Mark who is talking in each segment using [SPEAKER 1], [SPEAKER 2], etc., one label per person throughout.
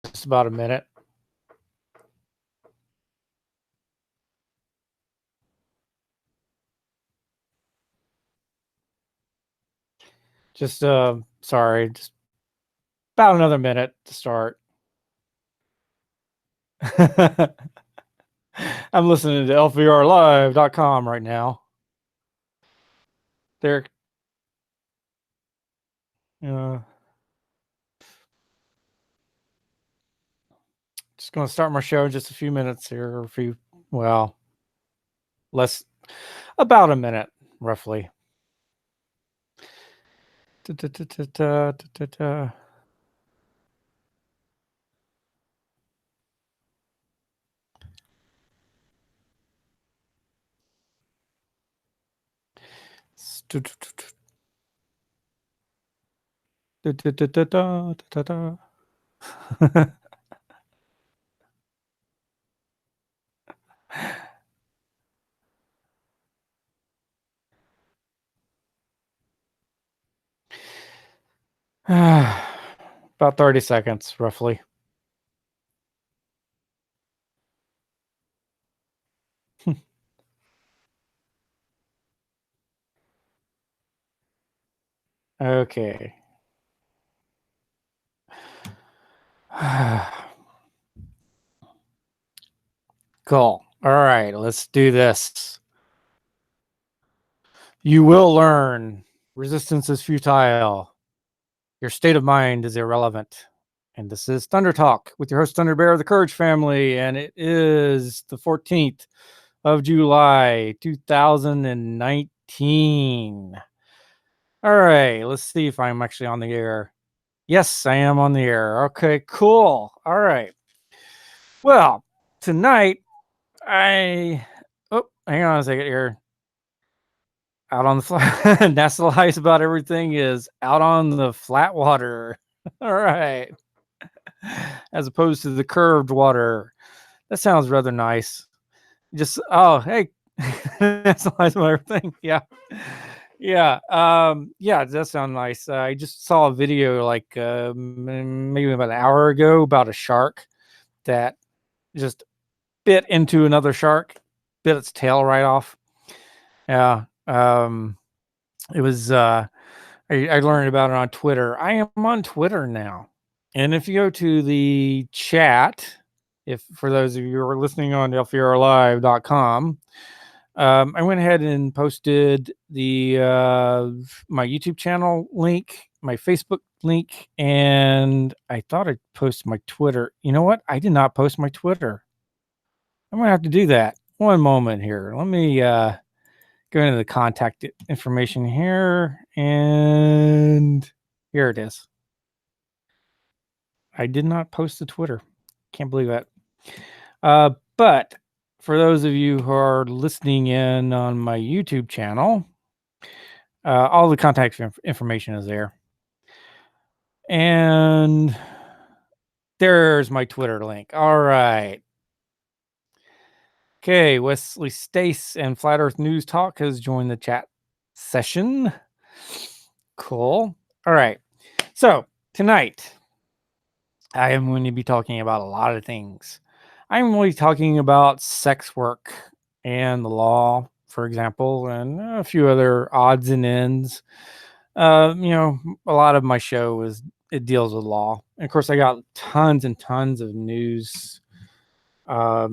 [SPEAKER 1] just about a minute. Just sorry, just about another minute to start. I'm listening to lvrlive.com right now. They're just going to start my show in just a few minutes here, or well, less, about a minute, roughly. About 30 seconds, roughly. Okay. Cool. All right, let's do this. You will learn resistance is futile. Your state of mind is irrelevant. And this is Thunder Talk with your host, Thunder Bear of the Courage Family. And it is the 14th of July, 2019. All right, let's see if I'm actually on the air. Yes, I am on the air. Okay, cool. All right. Well, tonight, hang on a second here. Out on the flat, that's the lies about everything is out on the flat water. All right. As opposed to the curved water. That sounds rather nice. Just, oh, hey, that's the lies about everything. Yeah. Yeah. Yeah, it does sound nice. I just saw a video like maybe about an hour ago about a shark that just bit into another shark, bit its tail right off. Yeah. It was I learned about it on Twitter. I am on Twitter now. And if you go to the chat, if for those of you who are listening on lvrlive.com, I went ahead and posted the my YouTube channel link, my Facebook link, and I thought I'd post my Twitter. You know what? I did not post my Twitter. I'm gonna have to do that. One moment here. Let me go into the contact information here, and here it is. I did not post the Twitter. Can't believe that. But for those of you who are listening in on my YouTube channel, all the contact information is there. And there's my Twitter link. All right. Okay, Wesley Stace and Flat Earth News Talk has joined the chat session. Cool. All right. So tonight, I am going to be talking about a lot of things. I'm going to be talking about sex work and the law, for example, and a few other odds and ends. A lot of my show it deals with law. And of course, I got tons and tons of news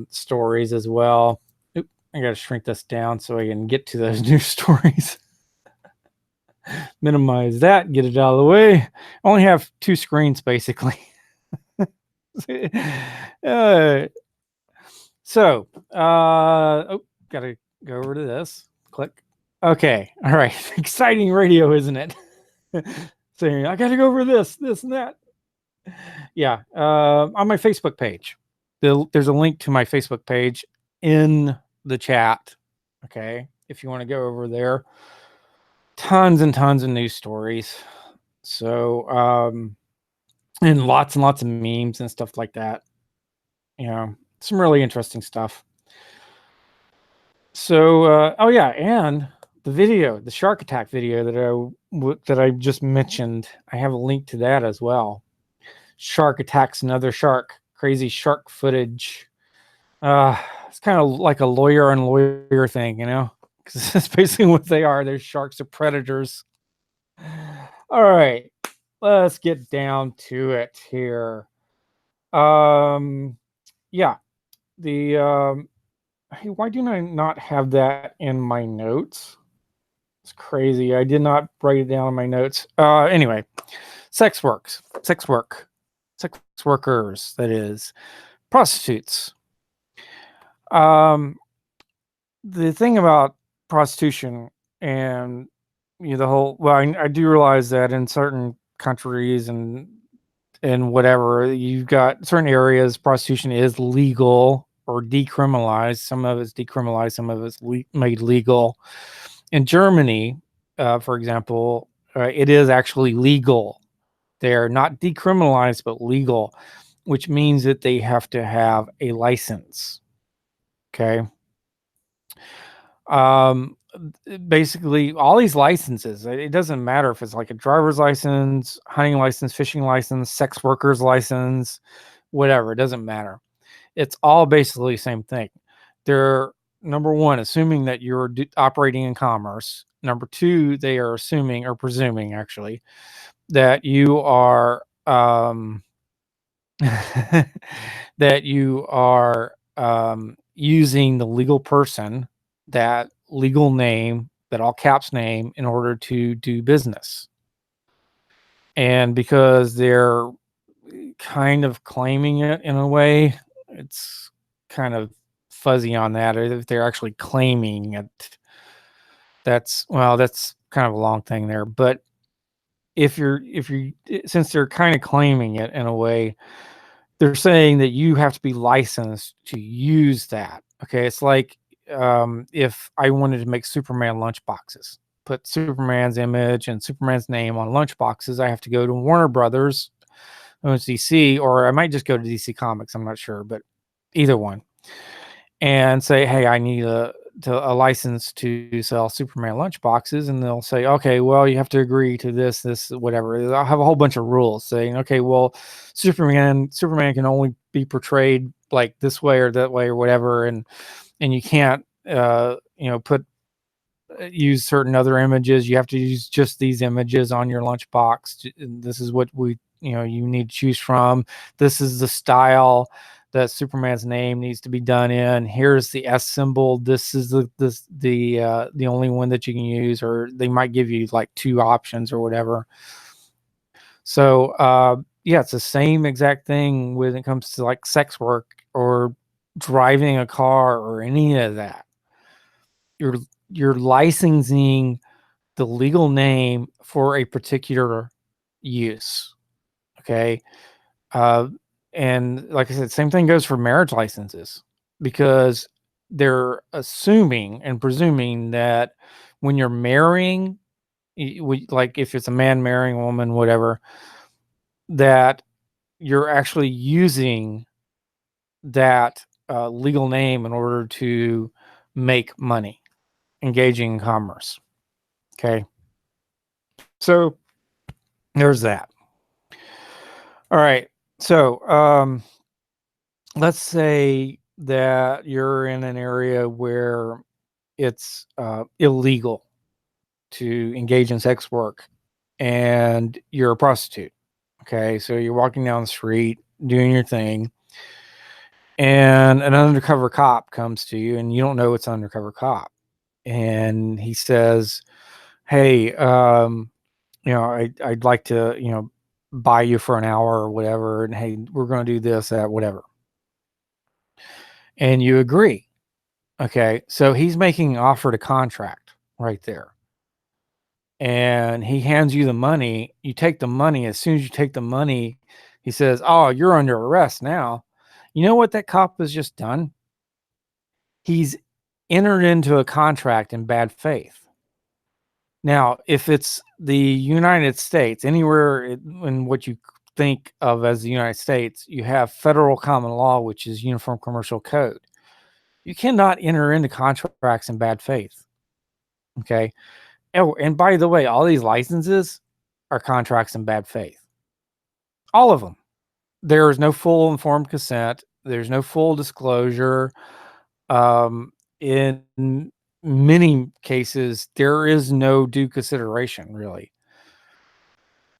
[SPEAKER 1] stories as well. Oop, I got to shrink this down so I can get to those news stories. Minimize that, get it out of the way. I only have two screens basically. Gotta go over to this. Click. Okay. All right. Exciting radio, isn't it? Saying I gotta go over this and that. Yeah. On my Facebook page. There's a link to my Facebook page in the chat. Okay. If you want to go over there. Tons and tons of news stories. So and lots of memes and stuff like that. Some really interesting stuff. So and the shark attack video that I just mentioned, I have a link to that as well. shark attacks another shark. Crazy shark footage. It's kind of like a lawyer on lawyer thing, because that's basically what they are. They're sharks are predators. All right, let's get down to it here. Yeah, the hey, why do I not have that in my notes? It's crazy. I did not write it down in my notes. Anyway, sex work, sex workers. That is prostitutes. Um, the thing about prostitution and the whole I do realize that in certain countries and whatever, you've got certain areas prostitution is legal or decriminalized. Some of it's decriminalized, some of it's made legal. In Germany, for example, it is actually legal. They're not decriminalized but legal, which means that they have to have a license. Okay. Um, Basically, all these licenses, it doesn't matter if it's like a driver's license, hunting license, fishing license, sex worker's license, whatever, it doesn't matter. It's all basically the same thing. They're, number one, assuming that you're operating in commerce. Number two, they are assuming or presuming actually that you are that you are using the legal person, that legal name, that all caps name, in order to do business. And because they're kind of claiming it in a way, it's kind of fuzzy on that. Or if they're actually claiming it, that's kind of a long thing there. But if you're since they're kind of claiming it in a way, they're saying that you have to be licensed to use that. Okay, it's like if I wanted to make Superman lunch boxes, put Superman's image and Superman's name on lunch boxes, I have to go to Warner Brothers, owns DC, or I might just go to DC Comics. I'm not sure, but either one, and say, "Hey, I need a license to sell Superman lunch boxes," and they'll say, "Okay, well, you have to agree to this, whatever." I'll have a whole bunch of rules saying, "Okay, well, Superman can only be portrayed like this way or that way or whatever, and you can't, put use certain other images. You have to use just these images on your lunchbox. This is what you need to choose from. This is the style that Superman's name needs to be done in. Here's the S symbol. This is the only one that you can use," or they might give you like two options or whatever. So yeah, it's the same exact thing when it comes to like sex work or driving a car or any of that. You're licensing the legal name for a particular use. Okay. Uh, and like I said, same thing goes for marriage licenses, because they're assuming and presuming that when you're marrying, like if it's a man marrying a woman, whatever, that you're actually using that legal name in order to make money, engaging in commerce. Okay. So there's that. All right. So let's say that you're in an area where it's illegal to engage in sex work and you're a prostitute. Okay. So you're walking down the street doing your thing, and an undercover cop comes to you, and you don't know it's an undercover cop. And he says, "Hey, I'd like to, buy you for an hour or whatever. And hey, we're going to do this, that, whatever." And you agree. Okay. So he's making an offer to contract right there. And he hands you the money. You take the money. As soon as you take the money, he says, "Oh, you're under arrest now." You know what that cop has just done? He's entered into a contract in bad faith. Now, if it's the United States, anywhere in what you think of as the United States, you have federal common law, which is Uniform Commercial Code. You cannot enter into contracts in bad faith. Okay. Oh, and by the way, all these licenses are contracts in bad faith. All of them. There is no full informed consent. There's no full disclosure. In many cases, there is no due consideration, really.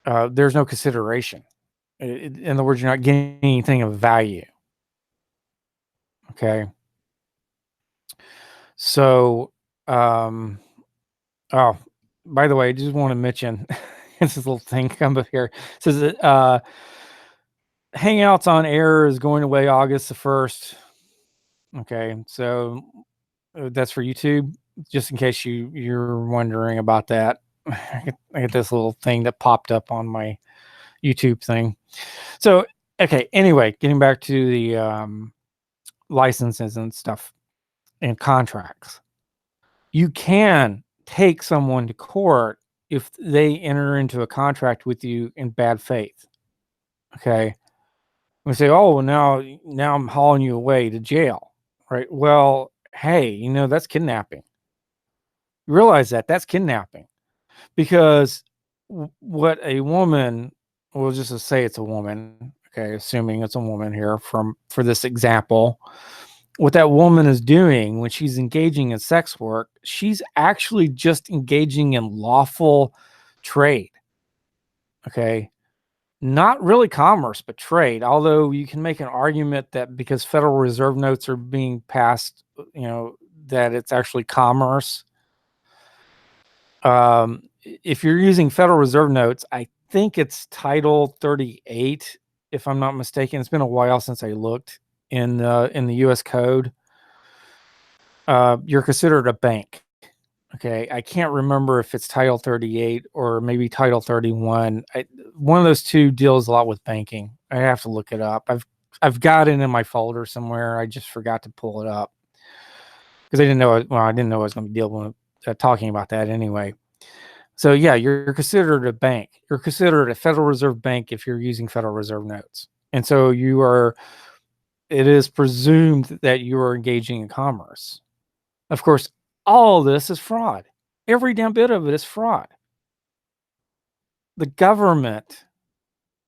[SPEAKER 1] There's no consideration. In other words, you're not getting anything of value. Okay. So, um, oh, by the way, I just want to mention this little thing come up here. It says that Hangouts on Air is going away August the 1st. Okay. So that's for YouTube, just in case you're wondering about that. I get this little thing that popped up on my YouTube thing. So, okay, anyway, getting back to the licenses and stuff and contracts. You can take someone to court if they enter into a contract with you in bad faith. Okay. We say, oh, well, now I'm hauling you away to jail. Right. Well, hey, that's kidnapping. Realize that's kidnapping because what a woman, we'll just say it's a woman. Okay. Assuming it's a woman here for this example, what that woman is doing when she's engaging in sex work, she's actually just engaging in lawful trade. Okay. Not really commerce, but trade. Although you can make an argument that because Federal Reserve notes are being passed, that it's actually commerce. If you're using Federal Reserve notes, I think it's Title 38, if I'm not mistaken. It's been a while since I looked in the U.S. Code. You're considered a bank. Okay, I can't remember if it's Title 38 or maybe Title 31. One of those two deals a lot with banking. I have to look it up. I've got it in my folder somewhere. I just forgot to pull it up because I didn't know. I didn't know I was going to be dealing with talking about that anyway. So yeah, you're considered a bank. You're considered a Federal Reserve bank if you're using Federal Reserve notes, and so you are. It is presumed that you are engaging in commerce. Of course, all of this is fraud. Every damn bit of it is fraud. The government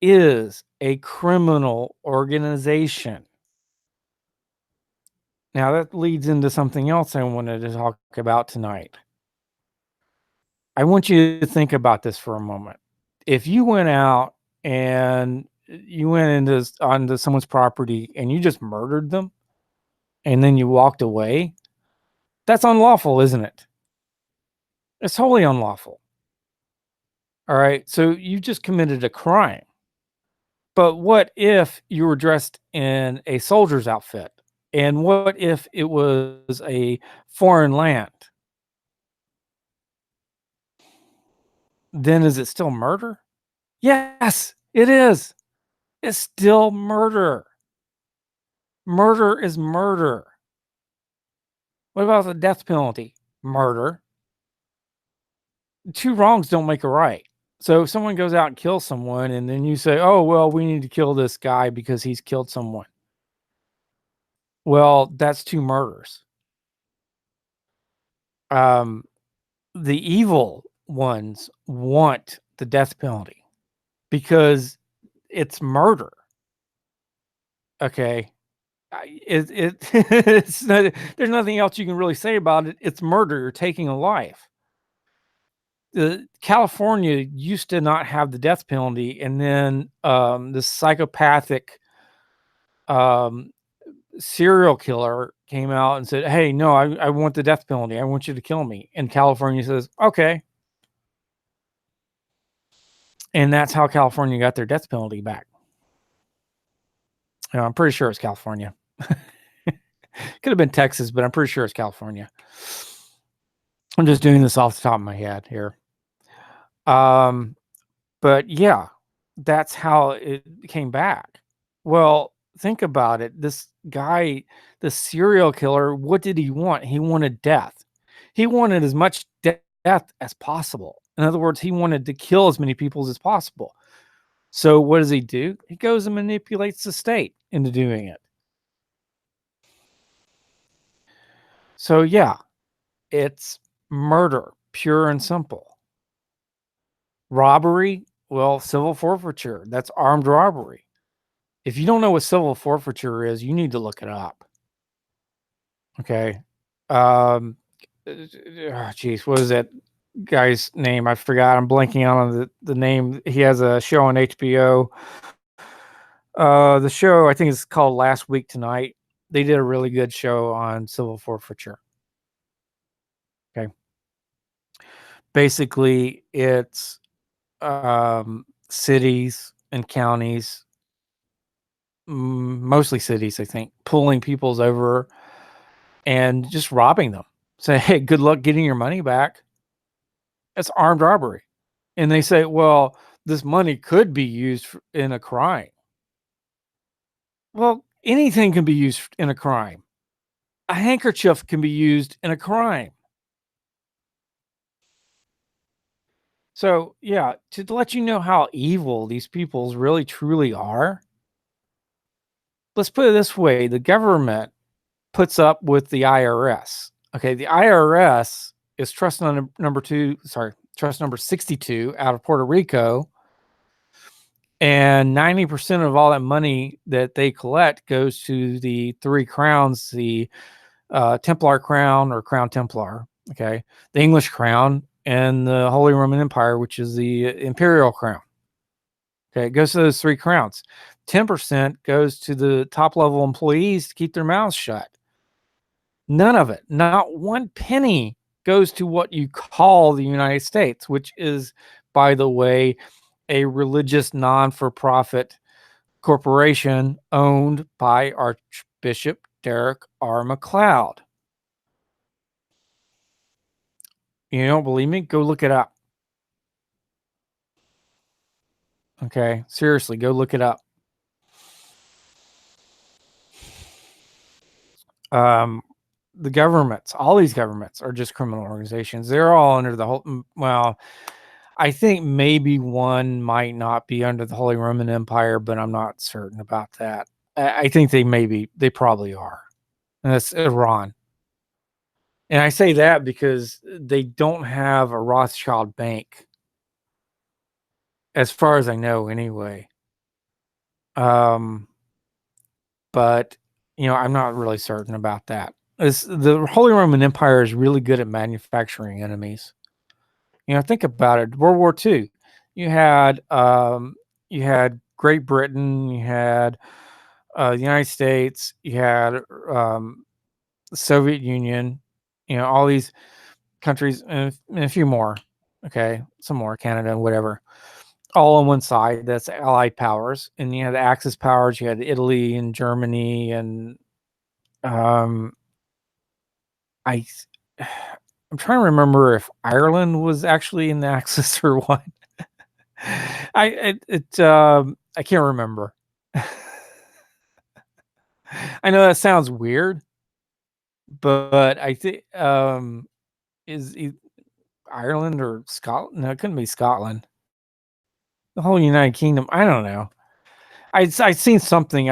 [SPEAKER 1] is a criminal organization. Now, that leads into something else I wanted to talk about tonight. I want you to think about this for a moment. If you went out and you went onto someone's property and you just murdered them and then you walked away, that's unlawful, isn't it? It's totally unlawful. All right. So you just committed a crime. But what if you were dressed in a soldier's outfit? And what if it was a foreign land? Then is it still murder? Yes, it is. It's still murder. Murder is murder. What about the death penalty? Murder. Two wrongs don't make a right. So if someone goes out and kills someone and then you say, oh, well, we need to kill this guy because he's killed someone. Well, that's two murders. The evil ones want the death penalty because it's murder. Okay. It's not, there's nothing else you can really say about it. It's murder. You're taking a life. California used to not have the death penalty, and then this psychopathic um, serial killer came out and said, "Hey, no, I want the death penalty. I want you to kill me." And California says, "Okay." And that's how California got their death penalty back. I'm pretty sure it's California. Could have been Texas, but I'm pretty sure it's California. I'm just doing this off the top of my head here. But yeah, that's how it came back. Well, think about it. This guy, the serial killer, what did he want? He wanted death. He wanted as much death as possible. In other words, he wanted to kill as many people as possible. So what does he do? He goes and manipulates the state into doing it. So yeah, it's murder, pure and simple. Robbery, well, civil forfeiture, that's armed robbery. If you don't know what civil forfeiture is, you need to look it up. Okay. Um, Geez, what is that guy's name? I forgot. I'm blanking out on the name. He has a show on HBO. The show I think is called Last Week Tonight. They did a really good show on civil forfeiture. Okay. Basically, it's cities and counties, mostly cities, I think, pulling people's over and just robbing them. Say, hey, good luck getting your money back. That's armed robbery. And they say, well, this money could be used in a crime. Well, anything can be used in a crime. A handkerchief can be used in a crime. So, yeah, to let you know how evil these peoples really truly are, let's put it this way: the government puts up with the IRS. Okay, the IRS is trust number 62 out of Puerto Rico, and 90% of all that money that they collect goes to the three crowns, the Templar crown or Crown Templar, okay, the English crown, and the Holy Roman Empire, which is the imperial crown. Okay, it goes to those three crowns. 10% goes to the top level employees to keep their mouths shut. None of it, not one penny, goes to what you call the United States, which is, by the way, a religious non-for-profit corporation owned by Archbishop Derek R. McLeod. You don't believe me? Go look it up. Okay, seriously, go look it up. Um, the governments, all these governments are just criminal organizations. They're all under the whole. Well, I think maybe one might not be under the Holy Roman Empire, but I'm not certain about that. I think they probably are. And that's Iran. And I say that because they don't have a Rothschild bank, as far as I know, anyway. Um, but I'm not really certain about that. The Holy Roman Empire is really good at manufacturing enemies. Think about it. World War II, you had Great Britain, you had the United States, you had the Soviet Union, all these countries, and a few more. Okay, some more, Canada and whatever, all on one side. That's Allied powers, and you had the Axis powers. You had Italy and Germany, and um, I I'm trying to remember if Ireland was actually in the Axis or what. I can't remember. I know that sounds weird, but I think is Ireland or Scotland? No, it couldn't be Scotland. The whole United Kingdom. I don't know. I seen something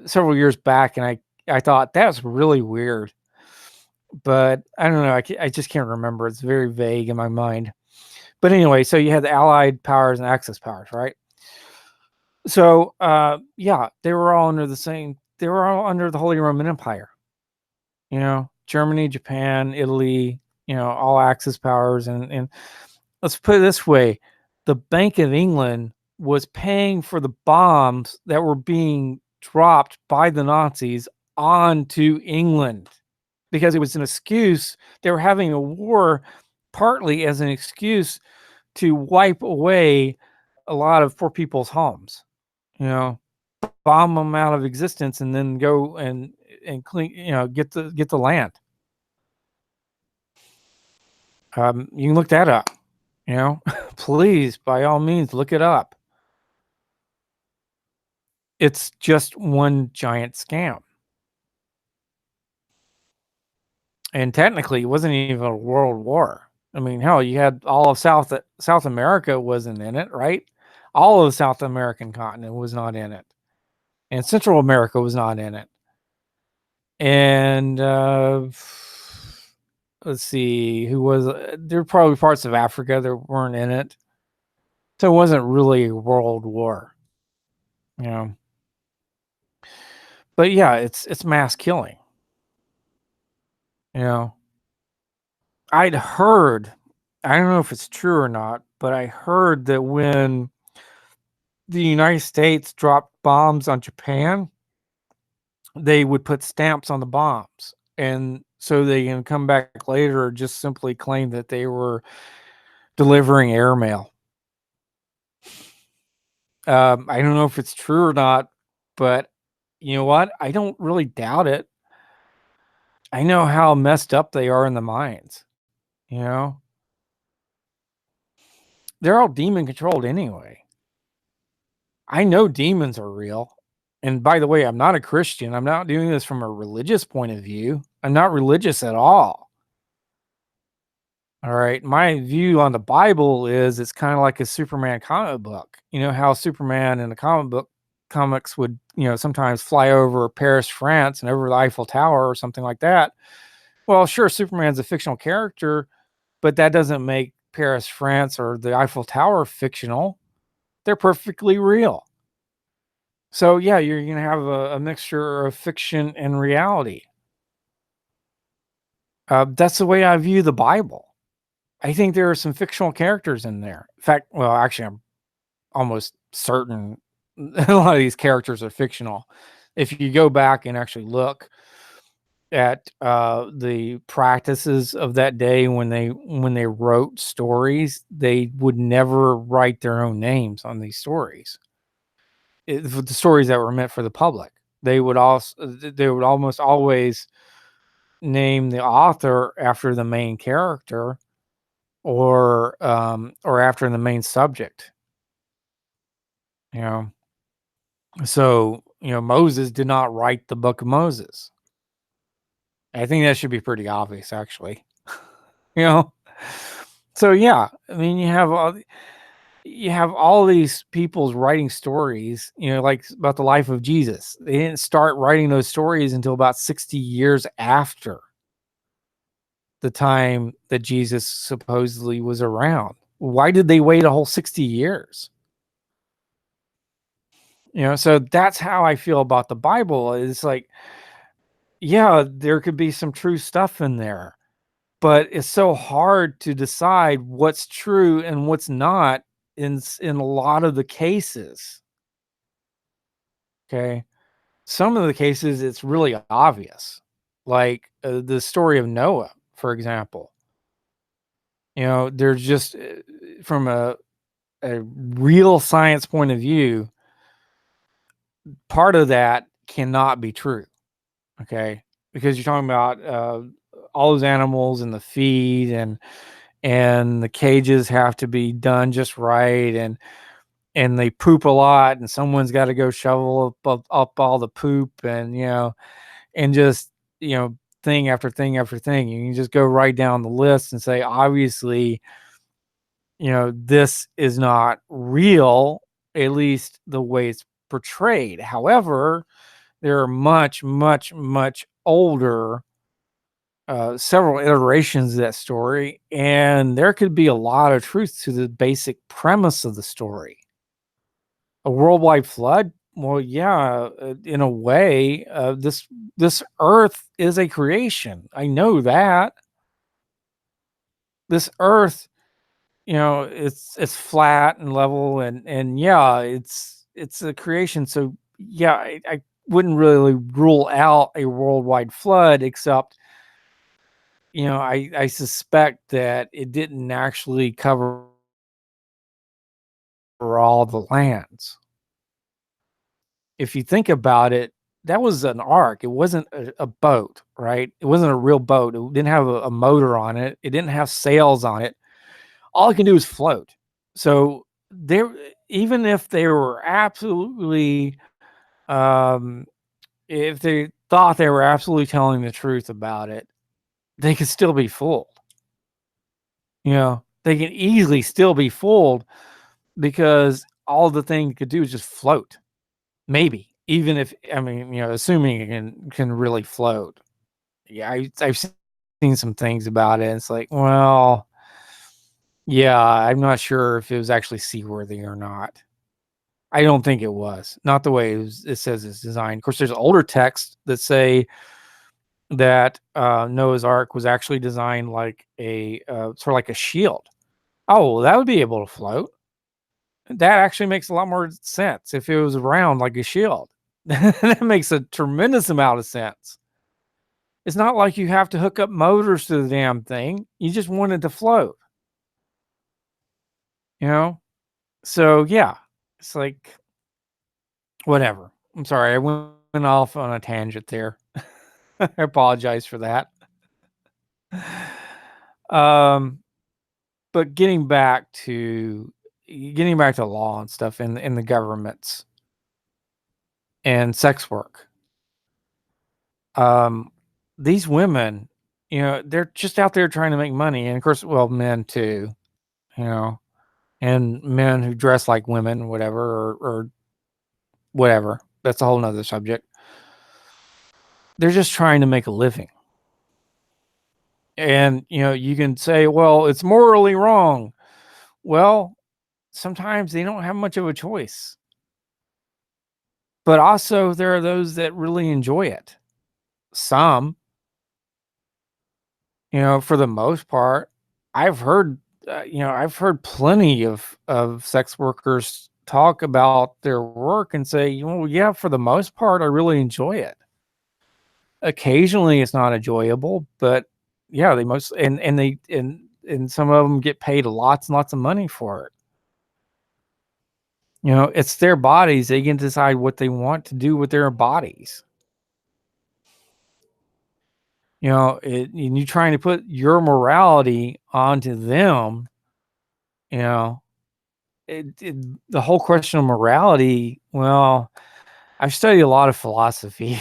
[SPEAKER 1] several years back, and I thought that's really weird, but I don't know. I just can't remember. It's very vague in my mind. But anyway, so you had the Allied powers and Axis powers, right? So yeah, they were all under the same. They were all under the Holy Roman Empire. Germany, Japan, Italy. All Axis powers, and let's put it this way: the Bank of England was paying for the bombs that were being dropped by the Nazis onto England because it was an excuse. They were having a war partly as an excuse to wipe away a lot of poor people's homes, you know, bomb them out of existence, and then go and clean, get the land. You can look that up, please, by all means, look it up. It's just one giant scam. And technically, it wasn't even a world war. I mean, hell, you had all of South America wasn't in it, right? All of the South American continent was not in it, and Central America was not in it. And let's see, who was there? Were probably parts of Africa that weren't in it, so it wasn't really a world war, you know. But yeah, it's mass killing. You know, I'd heard, I don't know if it's true or not, but I heard that when the United States dropped bombs on Japan, they would put stamps on the bombs. And so they can come back later or just simply claim that they were delivering airmail. I don't know if it's true or not, but you know what? I don't really doubt it. I know how messed up they are in the minds. You know, they're all demon controlled anyway. I know demons are real. And by the way, I'm not a Christian. I'm not doing this from a religious point of view. I'm not religious at all. All right. My view on the Bible is it's kind of like a Superman comic book. You know how Superman in the comic book comics would, sometimes fly over Paris, France and over the Eiffel Tower or something like that. Well, sure, Superman's a fictional character, but that doesn't make Paris, France or the Eiffel Tower fictional. They're perfectly real. So yeah, you're gonna have a mixture of fiction and reality. That's the way I view the Bible. I think there are some fictional characters in there. In fact, well, actually, I'm almost certain a lot of these characters are fictional. If you go back and actually look at the practices of that day when they wrote stories, they would never write their own names on these stories. The stories that were meant for the public, they would almost always name the author after the main character or after the main subject. You know, so Moses did not write the book of Moses. I think that should be pretty obvious, actually. you know, so yeah, I mean, you have all these people's writing stories, like about the life of Jesus. They didn't start writing those stories until about 60 years after the time that Jesus supposedly was around. Why did they wait a whole 60 years? So that's how I feel about the Bible. It's like, yeah, there could be some true stuff in there, but it's so hard to decide what's true and what's not in a lot of the cases. Okay. Some of the cases, it's really obvious, like the story of Noah, for example. There's just from a real science point of view, part of that cannot be true. Okay, because you're talking about all those animals and the feed and the cages have to be done just right, and they poop a lot, and someone's got to go shovel up all the poop, and just thing after thing after thing. You can just go right down the list and say, obviously, this is not real, at least the way it's portrayed. However, there are much, much, much older, several iterations of that story, and there could be a lot of truth to the basic premise of the story. A worldwide flood? Well, yeah, in a way, this Earth is a creation. I know that this Earth, it's flat and level, and yeah, it's a creation. So yeah, I wouldn't really rule out a worldwide flood, except I suspect that it didn't actually cover all the lands. If you think about it, that was an ark. It wasn't a boat, right? It wasn't a real boat. It didn't have a motor on it. It didn't have sails on it. All it can do is float. So there, even if they were absolutely, um, if they thought they were absolutely telling the truth about it, they could still be fooled. They can easily still be fooled because all the thing could do is just float. Maybe, even if, I mean, assuming it can really float. Yeah, I've seen some things about it. And it's like, well, yeah, I'm not sure if it was actually seaworthy or not. I don't think it was. Not the way it says it's designed. Of course, there's older texts that say that Noah's Ark was actually designed like a sort of like a shield. Oh, well, that would be able to float. That actually makes a lot more sense if it was round like a shield. That makes a tremendous amount of sense. It's not like you have to hook up motors to the damn thing. You just want it to float, you know? So yeah, it's like whatever. I'm sorry, I went off on a tangent there. I apologize for that. Um, but getting back to law and stuff in the governments and sex work. Um, these women, they're just out there trying to make money, and of course, well, men too, you know, and men who dress like women, whatever, or whatever. That's a whole nother subject. They're just trying to make a living. And, you can say, well, it's morally wrong. Well, sometimes they don't have much of a choice. But also, there are those that really enjoy it. Some, for the most part, I've heard, I've heard plenty of sex workers talk about their work and say, well, yeah, for the most part, I really enjoy it. Occasionally, it's not enjoyable, but yeah, they most and some of them get paid lots and lots of money for it. It's their bodies. They can decide what they want to do with their bodies. And you trying to put your morality onto them, you know, the whole question of morality. Well, I've studied a lot of philosophy.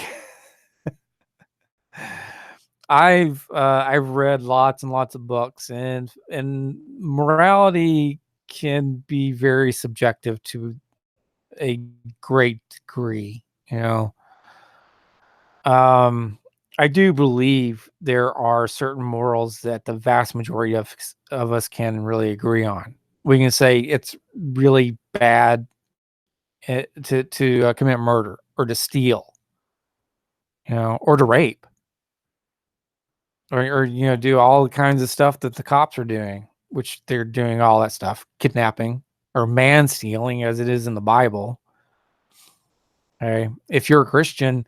[SPEAKER 1] I've read lots and lots of books, and morality can be very subjective to a great degree. You know, um, I do believe there are certain morals that the vast majority of us can really agree on. We can say it's really bad to commit murder or to steal, or to rape, or do all the kinds of stuff that the cops are doing, which they're doing all that stuff, kidnapping or man stealing, as it is in the Bible. Okay, if you're a Christian,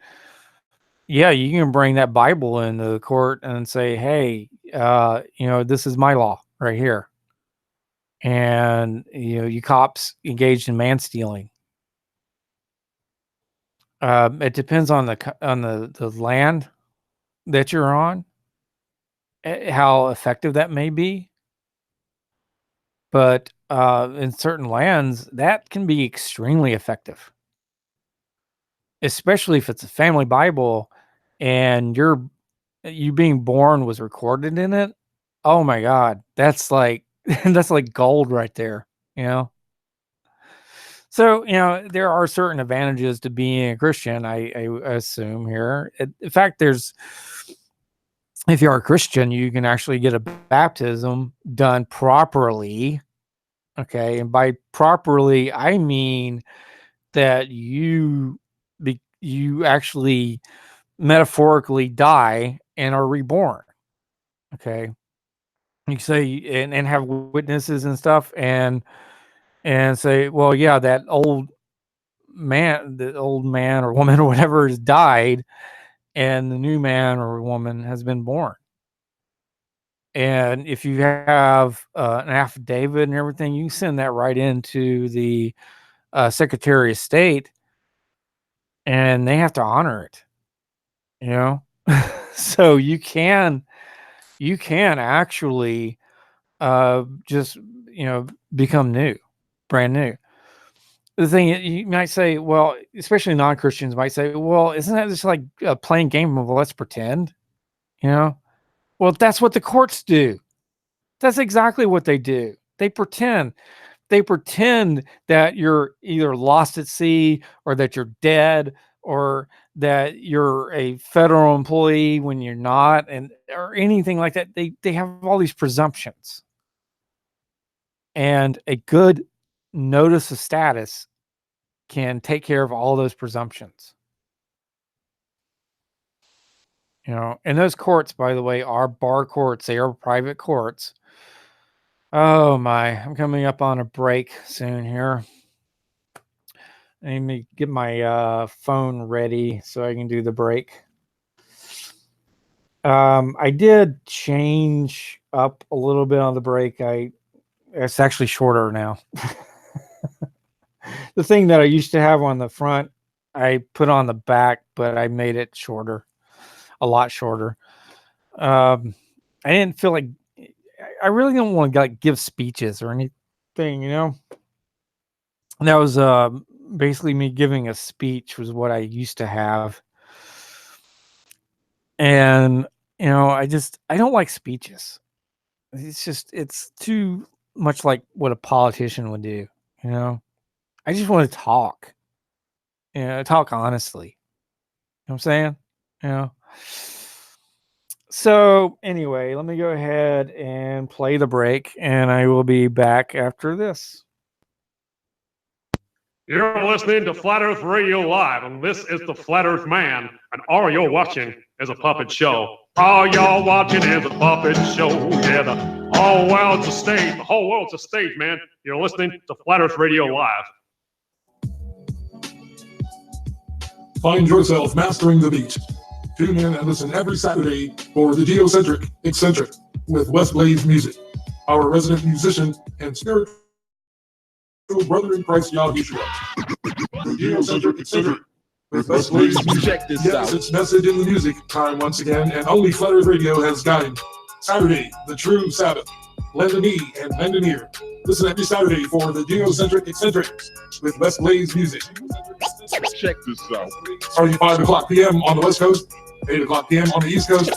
[SPEAKER 1] yeah, you can bring that Bible into the court and say, hey, this is my law right here. And, you cops engaged in man stealing. It depends on the land that you're on, how effective that may be. But in certain lands, that can be extremely effective, especially if it's a family Bible and you being born was recorded in it. Oh my God, that's like that's like gold right there, you know. So there are certain advantages to being a Christian. I assume here. In fact, if you are a Christian, you can actually get a baptism done properly. Okay, and by properly, I mean that you actually metaphorically die and are reborn. Okay, you say and have witnesses and stuff, and say, well, yeah, the old man or woman or whatever has died, and the new man or woman has been born. And if you have an affidavit and everything, you send that right into the Secretary of State, and they have to honor it. You know, so you can actually just become brand new. The thing you might say, well, especially non-Christians might say, well, isn't that just like a playing game of let's pretend? You know, well, that's what the courts do. That's exactly what they do. They pretend. They pretend that you're either lost at sea or that you're dead or that you're a federal employee when you're not, and or anything like that. They have all these presumptions. And a good notice of status can take care of all those presumptions. You know, and those courts, by the way, are bar courts. They are private courts. Oh my, I'm coming up on a break soon here. Let me get my phone ready so I can do the break. I did change up a little bit on the break. It's actually shorter now. The thing that I used to have on the front, I put on the back, but I made it shorter, a lot shorter. I didn't feel like I really don't want to like give speeches or anything, you know. And that was basically me giving a speech was what I used to have. And you know, I don't like speeches. It's too much like what a politician would do, you know. I just want to talk. You know, talk honestly. You know what I'm saying? You know. So anyway, let me go ahead and play the break, and I will be back after this.
[SPEAKER 2] You're listening to Flat Earth Radio Live, and this is the Flat Earth Man, and all you're watching is a puppet show. All y'all watching is a puppet show. Yeah, the whole world's a stage. The whole world's a stage, man. You're listening to Flat Earth Radio Live.
[SPEAKER 3] Find yourself mastering the beat. Tune in and listen every Saturday for the Geocentric Eccentric with West Blaze Music, our resident musician and spiritual brother in Christ Yahushua. The Geocentric Eccentric with West Blaze Music.
[SPEAKER 4] Check this
[SPEAKER 3] Yes,
[SPEAKER 4] out.
[SPEAKER 3] it's message in the music time once again, and only Flat Earth Radio has got him. Saturday, the true Sabbath. Lend a knee and lend an ear. Listen every Saturday for the Geocentric Eccentric with West Blaze Music.
[SPEAKER 4] Check this out.
[SPEAKER 3] Starting 5 o'clock p.m. on the West Coast, 8 o'clock p.m. on the East Coast,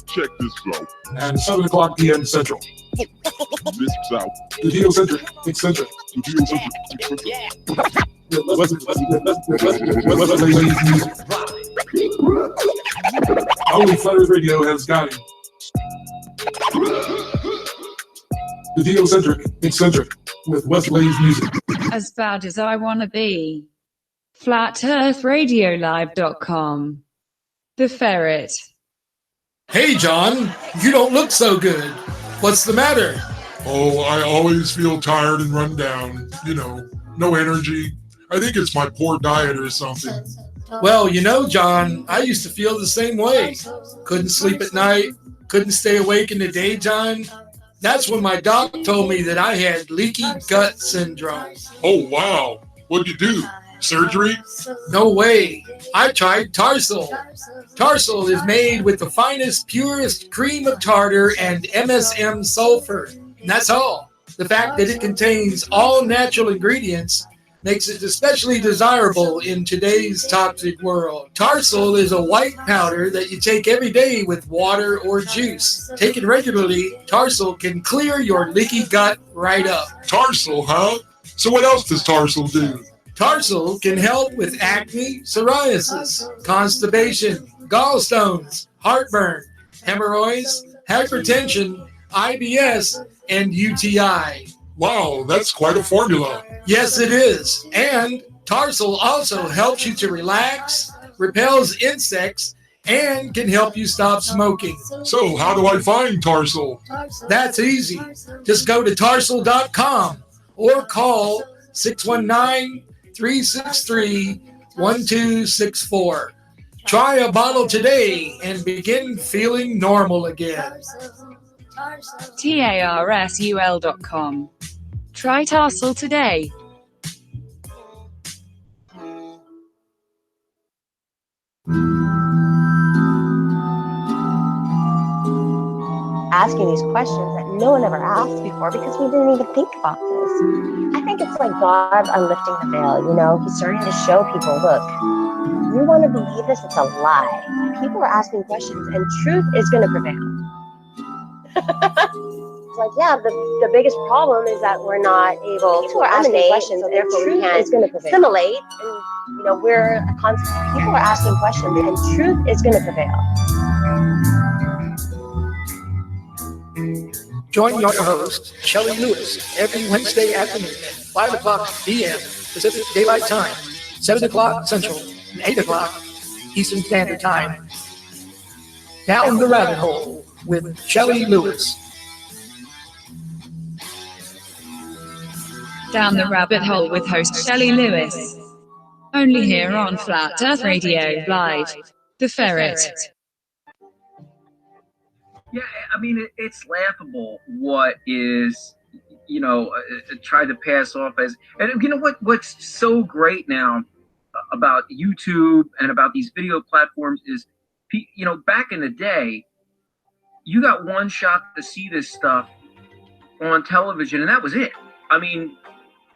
[SPEAKER 4] Check this out.
[SPEAKER 3] and 7 o'clock p.m. Central.
[SPEAKER 4] This is out.
[SPEAKER 3] The Geocentric Eccentric.
[SPEAKER 4] The Geocentric Eccentric.
[SPEAKER 3] West Blaze Music. Only Flat Earth Radio has got him. The Geocentric Eccentric with West Blaze Music.
[SPEAKER 5] As bad as I wanna be. FlatEarthRadioLive.com. The Ferret.
[SPEAKER 6] Hey, John, you don't look so good. What's the matter?
[SPEAKER 3] Oh, I always feel tired and run down. You know, no energy. I think it's my poor diet or something.
[SPEAKER 6] Well, you know, John, I used to feel the same way. Couldn't sleep at night, couldn't stay awake in the daytime. That's when my doc told me that I had leaky gut syndrome.
[SPEAKER 3] Oh, wow. What'd you do? Surgery?
[SPEAKER 6] No way. I tried Tarsal. Tarsal is made with the finest, purest cream of tartar and MSM sulfur. And that's all. The fact that it contains all natural ingredients makes it especially desirable in today's toxic world. Tarsal is a white powder that you take every day with water or juice. Taken regularly, Tarsal can clear your leaky gut right up.
[SPEAKER 3] Tarsal, huh? So what else does Tarsal do?
[SPEAKER 6] Tarsal can help with acne, psoriasis, constipation, gallstones, heartburn, hemorrhoids, hypertension, IBS, and UTI.
[SPEAKER 3] Wow, that's quite a formula.
[SPEAKER 6] Yes, it is. And Tarsal also helps you to relax, repels insects, and can help you stop smoking.
[SPEAKER 3] So how do I find Tarsal?
[SPEAKER 6] That's easy. Just go to tarsal.com or call 619-363-1264. Try a bottle today and begin feeling normal again.
[SPEAKER 5] TARSUL.com. Try Tarsal today.
[SPEAKER 7] Asking these questions that no one ever asked before because we didn't even think about this. I think it's like God unlifting the veil, you know? He's starting to show people, look, you want to believe this? It's a lie. People are asking questions and truth is going to prevail. It's like, yeah, the biggest problem is that we're not able to asking questions, so therefore we can't assimilate. And, you know, people are asking questions and truth is going to prevail.
[SPEAKER 6] Join your host, Shelley Lewis, every Wednesday afternoon at 5 o'clock p.m. Pacific Daylight Time, 7 o'clock Central, and 8 o'clock Eastern Standard Time. Down the Rabbit Hole with Shelley Lewis.
[SPEAKER 5] Down the Rabbit Hole with host Shelley Lewis. Only here on Flat Earth Radio Live. The Ferret.
[SPEAKER 8] Yeah, I mean, it's laughable what is, tried to pass off as, and you know what's so great now about YouTube and about these video platforms is, back in the day, you got one shot to see this stuff on television, and that was it. I mean,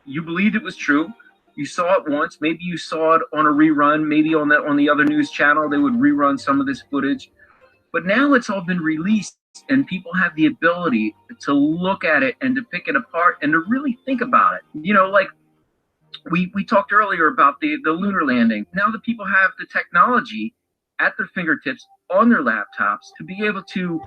[SPEAKER 8] you believed it was true. You saw it once. Maybe you saw it on a rerun. Maybe on the other news channel, they would rerun some of this footage. But now it's all been released, and people have the ability to look at it and to pick it apart and to really think about it. Like we talked earlier about the lunar landing. Now that people have the technology at their fingertips on their laptops to be able to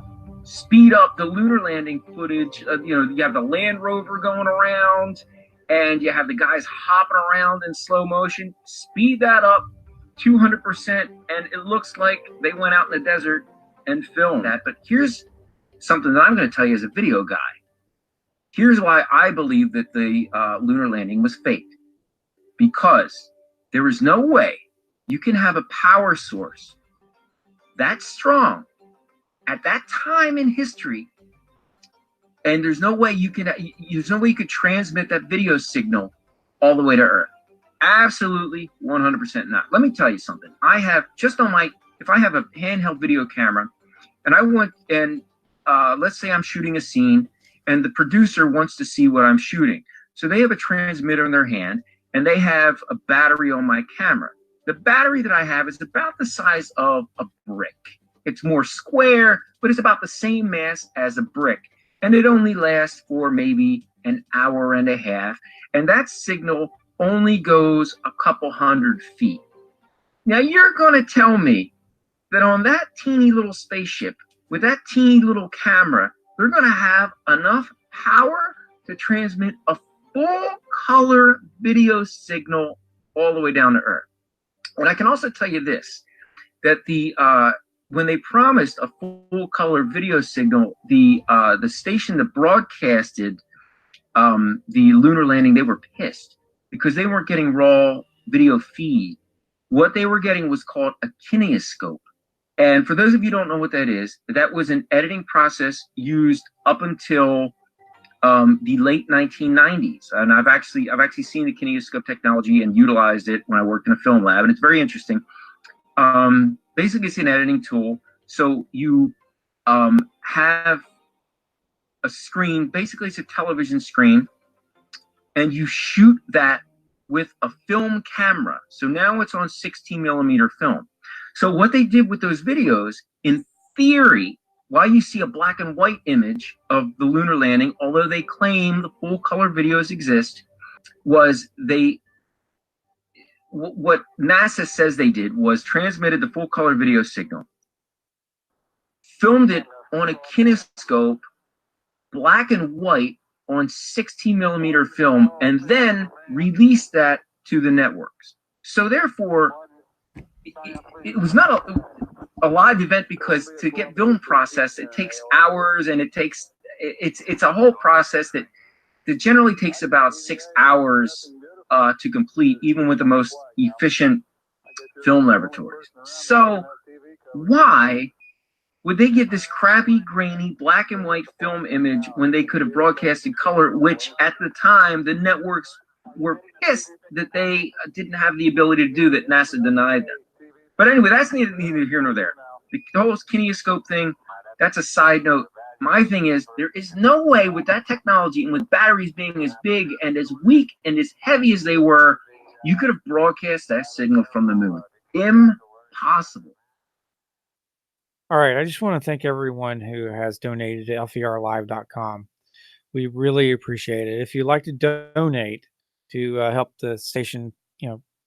[SPEAKER 8] speed up the lunar landing footage. You have the Land Rover going around, and you have the guys hopping around in slow motion. Speed that up 200%, and it looks like they went out in the desert and filmed that. But here's something that I'm going to tell you as a video guy. Here's why I believe that the lunar landing was faked. Because there is no way you can have a power source that strong at that time in history, and there's no way you could transmit that video signal all the way to Earth. Absolutely 100% not. Let me tell you something. I have if I have a handheld video camera, and I want, and let's say I'm shooting a scene, and the producer wants to see what I'm shooting. So they have a transmitter in their hand, and they have a battery on my camera. The battery that I have is about the size of a brick. It's more square, but it's about the same mass as a brick. And it only lasts for maybe an hour and a half. And that signal only goes a couple 100 feet. Now you're going to tell me that on that teeny little spaceship with that teeny little camera, they're going to have enough power to transmit a full color video signal all the way down to Earth. And I can also tell you this, that when they promised a full color video signal, the station that broadcasted the lunar landing, they were pissed because they weren't getting raw video feed. What they were getting was called a kineoscope. And for those of you who don't know what that is, that was an editing process used up until the late 1990s. And I've actually seen the kineoscope technology and utilized it when I worked in a film lab, and it's very interesting. Basically, it's an editing tool. So you have a screen, basically it's a television screen, and you shoot that with a film camera. So now it's on 16 millimeter film. So what they did with those videos, in theory, why you see a black and white image of the lunar landing, although they claim the full color videos exist, was what NASA says they did was transmitted the full color video signal, filmed it on a kinescope, black and white on 16 millimeter film, and then released that to the networks. So therefore, it was not a live event, because to get film processed, it takes hours, and it's a whole process that generally takes about 6 hours to complete, even with the most efficient film laboratories. So why would they get this crappy, grainy, black and white film image when they could have broadcasted color, which at the time the networks were pissed that they didn't have the ability to do, that NASA denied them? But anyway, that's neither here nor there. The whole kineoscope thing, that's a side note. My thing is, there is no way with that technology and with batteries being as big and as weak and as heavy as they were, you could have broadcast that signal from the moon. Impossible.
[SPEAKER 1] All right. I just want to thank everyone who has donated to lvrlive.com. We really appreciate it. If you'd like to donate to help the station,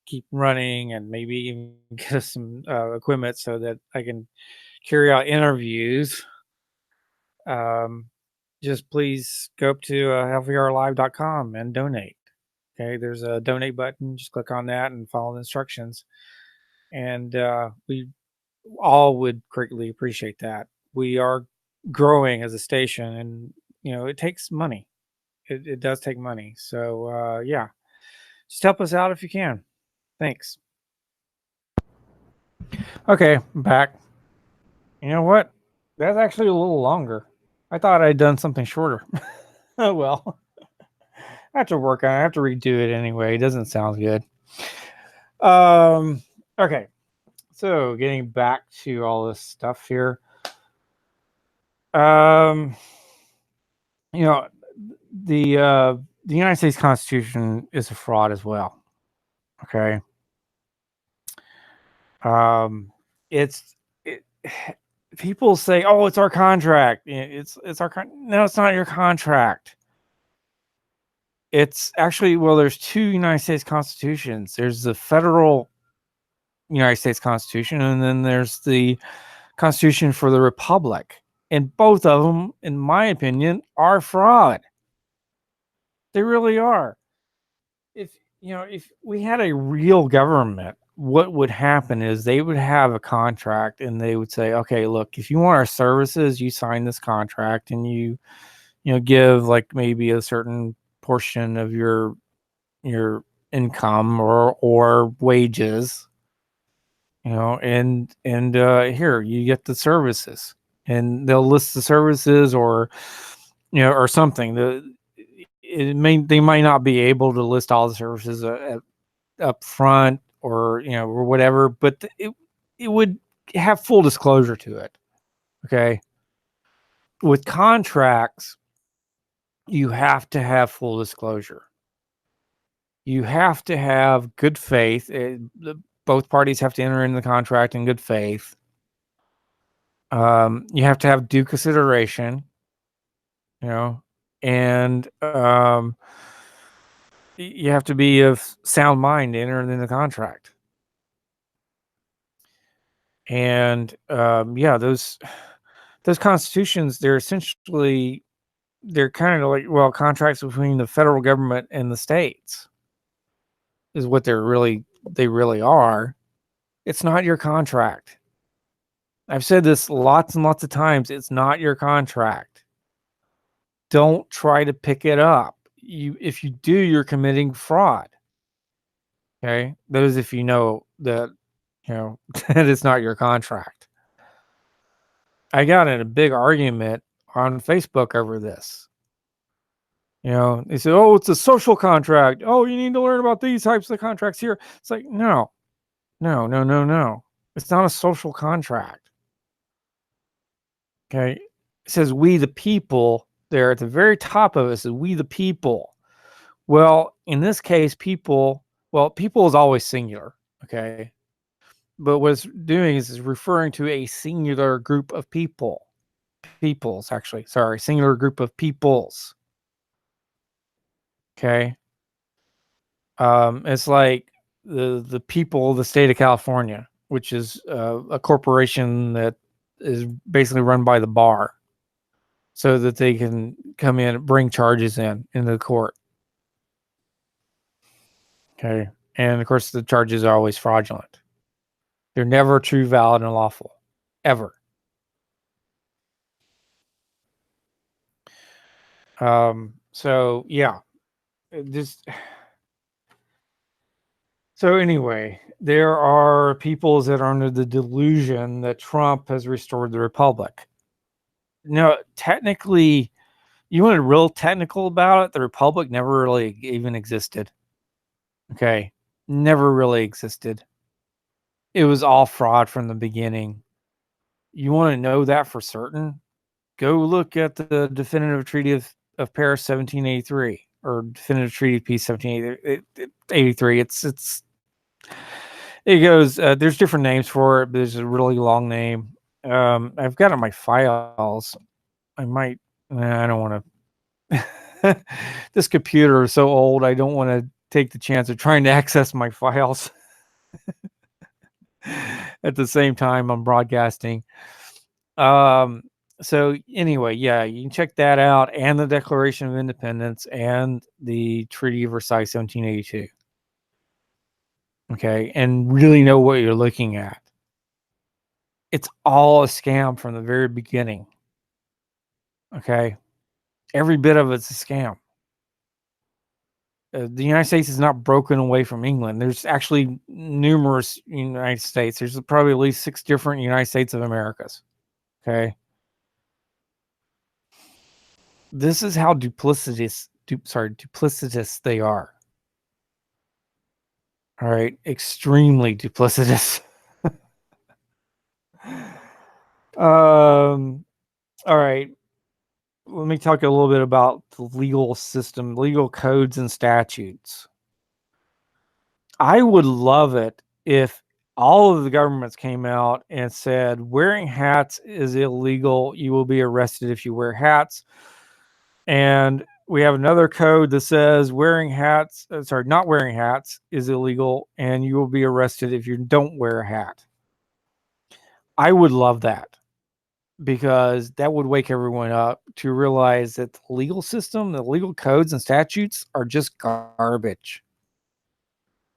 [SPEAKER 1] keep running, and maybe even get us some equipment so that I can carry out interviews, just please go up to lvrlive.com and donate. Okay, there's a donate button. Just click on that and follow the instructions. And we all would greatly appreciate that. We are growing as a station, and it takes money. It does take money. So yeah, just help us out if you can. Thanks. Okay, I'm back. You know what? That's actually a little longer. I thought I'd done something shorter. Oh well. I have to work on it. I have to redo it anyway. It doesn't sound good. Okay. So getting back to all this stuff here. Um you know, the United States Constitution is a fraud as well. Okay. It's it, people say, "Oh, it's our contract." It's our no, it's not your contract. It's actually, well, there's two United States Constitutions. There's the federal United States Constitution, and then there's the Constitution for the Republic. And both of them, in my opinion, are fraud. They really are. If we had a real government, what would happen is they would have a contract and they would say, okay, look, if you want our services, you sign this contract and you give like maybe a certain portion of your income or wages, and here you get the services, and they'll list the services or something. They might not be able to list all the services up front or whatever, but it would have full disclosure to it. Okay. With contracts, you have to have full disclosure. You have to have good faith. Both parties have to enter into the contract in good faith. You have to have due consideration, and you have to be of sound mind to enter in the contract. And yeah, those constitutions, they're kind of like, well, contracts between the federal government and the states is what they really are. It's not your contract. I've said this lots and lots of times. It's not your contract. Don't try to pick it up. If you do, you're committing fraud. Okay? That is if you know that, that it's not your contract. I got in a big argument on Facebook over this. They said, oh, it's a social contract. Oh, you need to learn about these types of contracts here. It's like, no. It's not a social contract. Okay. It says we the people there at the very top of it. Says we the people. Well, in this case, people is always singular. Okay. But what it's doing is referring to a singular group of people. Singular group of peoples. Okay. It's like the people of the state of California, which is a corporation that is basically run by the bar, so that they can come in and bring charges into the court. Okay. And of course, the charges are always fraudulent. They're never true, valid, and lawful. Ever. So yeah. So anyway, there are peoples that are under the delusion that Trump has restored the republic. No, technically, you want to be real technical about it, the republic never really even existed. Okay. Never really existed. It was all fraud from the beginning. You want to know that for certain? Go look at the Definitive Treaty of Paris 1783 or Definitive Treaty of Peace 1783. It goes, there's different names for it, but there's a really long name. I've got it in my files. I don't want to. This computer is so old, I don't want to take the chance of trying to access my files at the same time I'm broadcasting. So anyway, yeah, you can check that out, and the Declaration of Independence and the Treaty of Versailles 1782. Okay, and really know what you're looking at. It's all a scam from the very beginning. Okay, every bit of it's a scam. The United States is not broken away from England. There's actually numerous United States. There's probably at least 6 different United States of Americas. Okay. This is how duplicitous they are. All right. Extremely duplicitous. All right. Let me talk a little bit about the legal system, legal codes and statutes. I would love it if all of the governments came out and said wearing hats is illegal. You will be arrested if you wear hats. And we have another code that says not wearing hats is illegal, and you will be arrested if you don't wear a hat. I would love that, because that would wake everyone up to realize that the legal system, the legal codes and statutes are just garbage.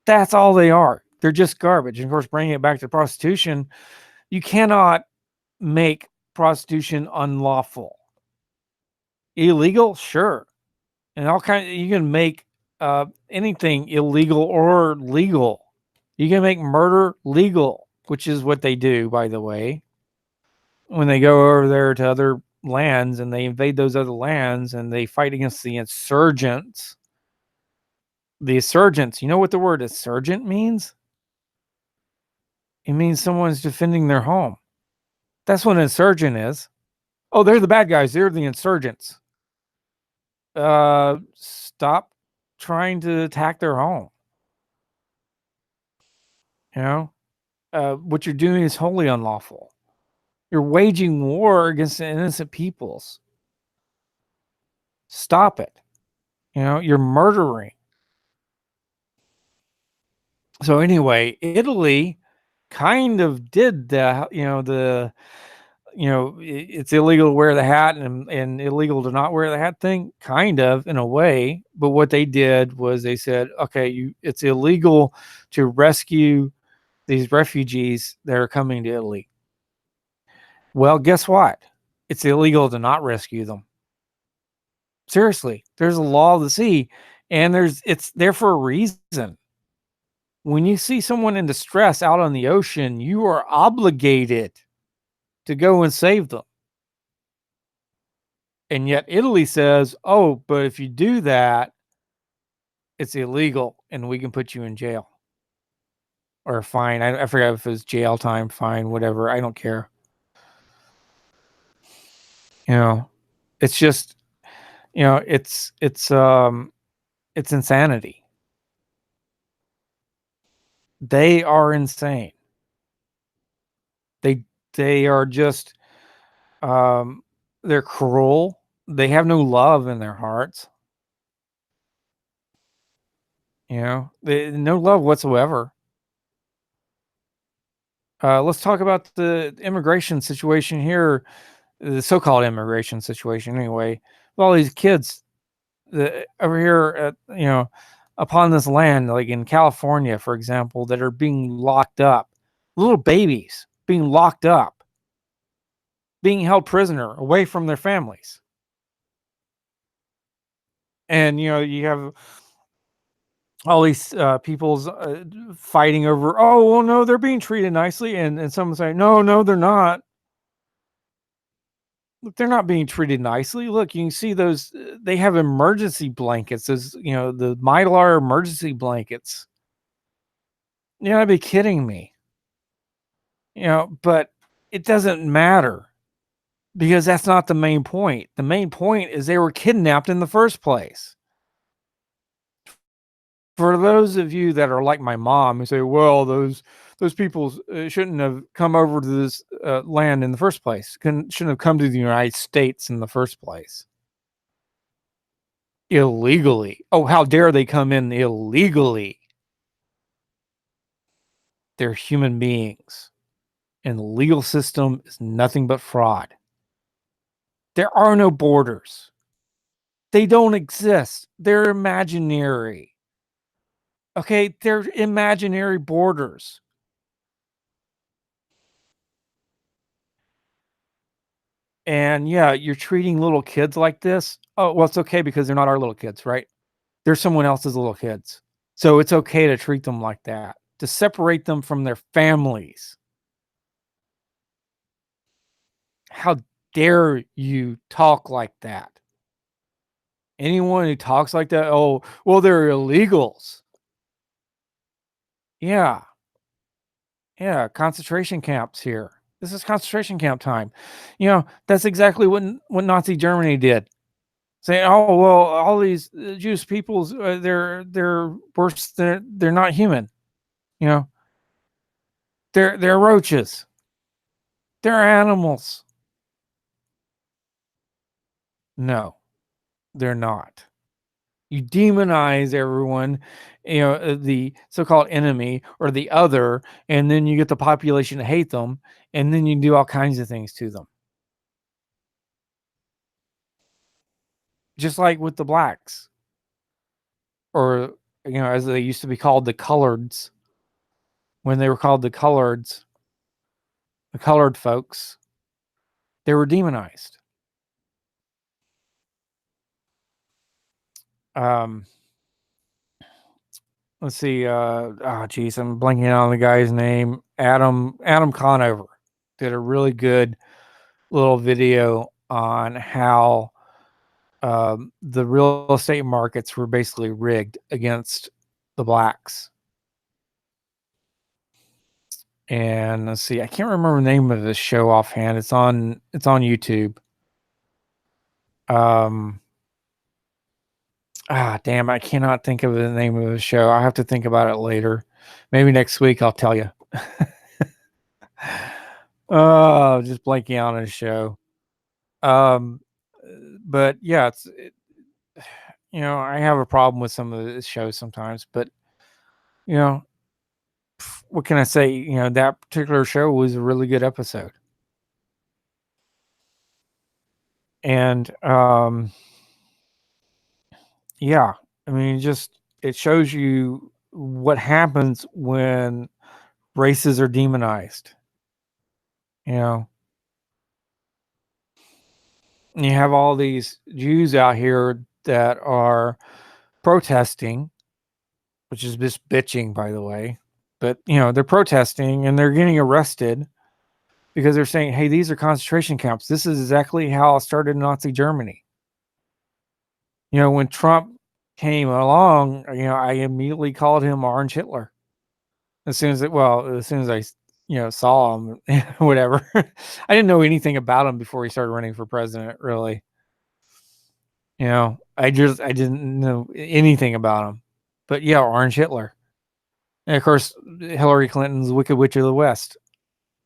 [SPEAKER 1] That's all they are. They're just garbage. And of course, bringing it back to prostitution, you cannot make prostitution unlawful. Illegal, sure. And you can make anything illegal or legal. You can make murder legal, which is what they do, by the way. When they go over there to other lands and they invade those other lands and they fight against the insurgents. The insurgents, you know what the word insurgent means? It means someone's defending their home. That's what an insurgent is. Oh, they're the bad guys. They're the insurgents. Stop trying to attack their home. You know, what you're doing is wholly unlawful. You're waging war against innocent peoples. Stop it. You know, you're murdering. So anyway, Italy kind of did it's illegal to wear the hat and illegal to not wear the hat thing, kind of, in a way. But what they did was they said, okay, it's illegal to rescue these refugees that are coming to Italy. Well, guess what? It's illegal to not rescue them. Seriously, there's a law of the sea, and it's there for a reason. When you see someone in distress out on the ocean, you are obligated to go and save them. And yet Italy says, oh, but if you do that, it's illegal and we can put you in jail or fine. I forgot if it was jail time, fine, whatever. I don't care. You know, it's just, it's insanity. They are insane. They are just, they're cruel. They have no love in their hearts. No love whatsoever. Let's talk about the immigration situation here, the so-called immigration situation anyway. All these kids over here, upon this land, like in California, for example, that are being locked up, little babies being locked up, being held prisoner away from their families. And, you have all these people's fighting over, oh, well, no, they're being treated nicely. And someone saying, no, they're not. Look, they're not being treated nicely. Look, you can see those, they have emergency blankets, those, the Mylar emergency blankets. You gotta be kidding me. But it doesn't matter, because that's not the main point. The main point is they were kidnapped in the first place. For those of you that are like my mom who say, well, those people shouldn't have come over to this land in the first place, shouldn't have come to the United States in the first place. Illegally. Oh, how dare they come in illegally? They're human beings. And the legal system is nothing but fraud. There are no borders. They don't exist. They're imaginary. Okay, they're imaginary borders. And yeah, you're treating little kids like this. Oh, well, it's okay because they're not our little kids, right? They're someone else's little kids. So it's okay to treat them like that, to separate them from their families. How dare you talk like that? Anyone who talks like that, oh, well, they're illegals. Yeah. Yeah, concentration camps here. This is concentration camp time. That's exactly what Nazi Germany did. Saying, "Oh well, all these Jewish peoples, they're worse. They're not human. You know, they're roaches. They're animals." No, they're not. You demonize everyone, the so-called enemy or the other, and then you get the population to hate them, and then you do all kinds of things to them. Just like with the blacks, or as they used to be called, the coloreds. When they were called the coloreds, the colored folks, they were demonized. Let's see. Geez, I'm blanking on the guy's name. Adam Conover did a really good little video on how the real estate markets were basically rigged against the blacks. And let's see, I can't remember the name of this show offhand. It's on YouTube. Damn, I cannot think of the name of the show. I have to think about it later. Maybe next week I'll tell you. Oh, just blanking on a show. But yeah, I have a problem with some of the shows sometimes, but what can I say? That particular show was a really good episode. And yeah, I mean, it shows you what happens when races are demonized. You have all these Jews out here that are protesting, which is just bitching, by the way. But they're protesting and they're getting arrested because they're saying, "Hey, these are concentration camps. This is exactly how it started in Nazi Germany." When Trump came along, I immediately called him Orange Hitler. As soon as I, saw him, whatever. I didn't know anything about him before he started running for president, really. I didn't know anything about him. But yeah, Orange Hitler. And of course, Hillary Clinton's Wicked Witch of the West.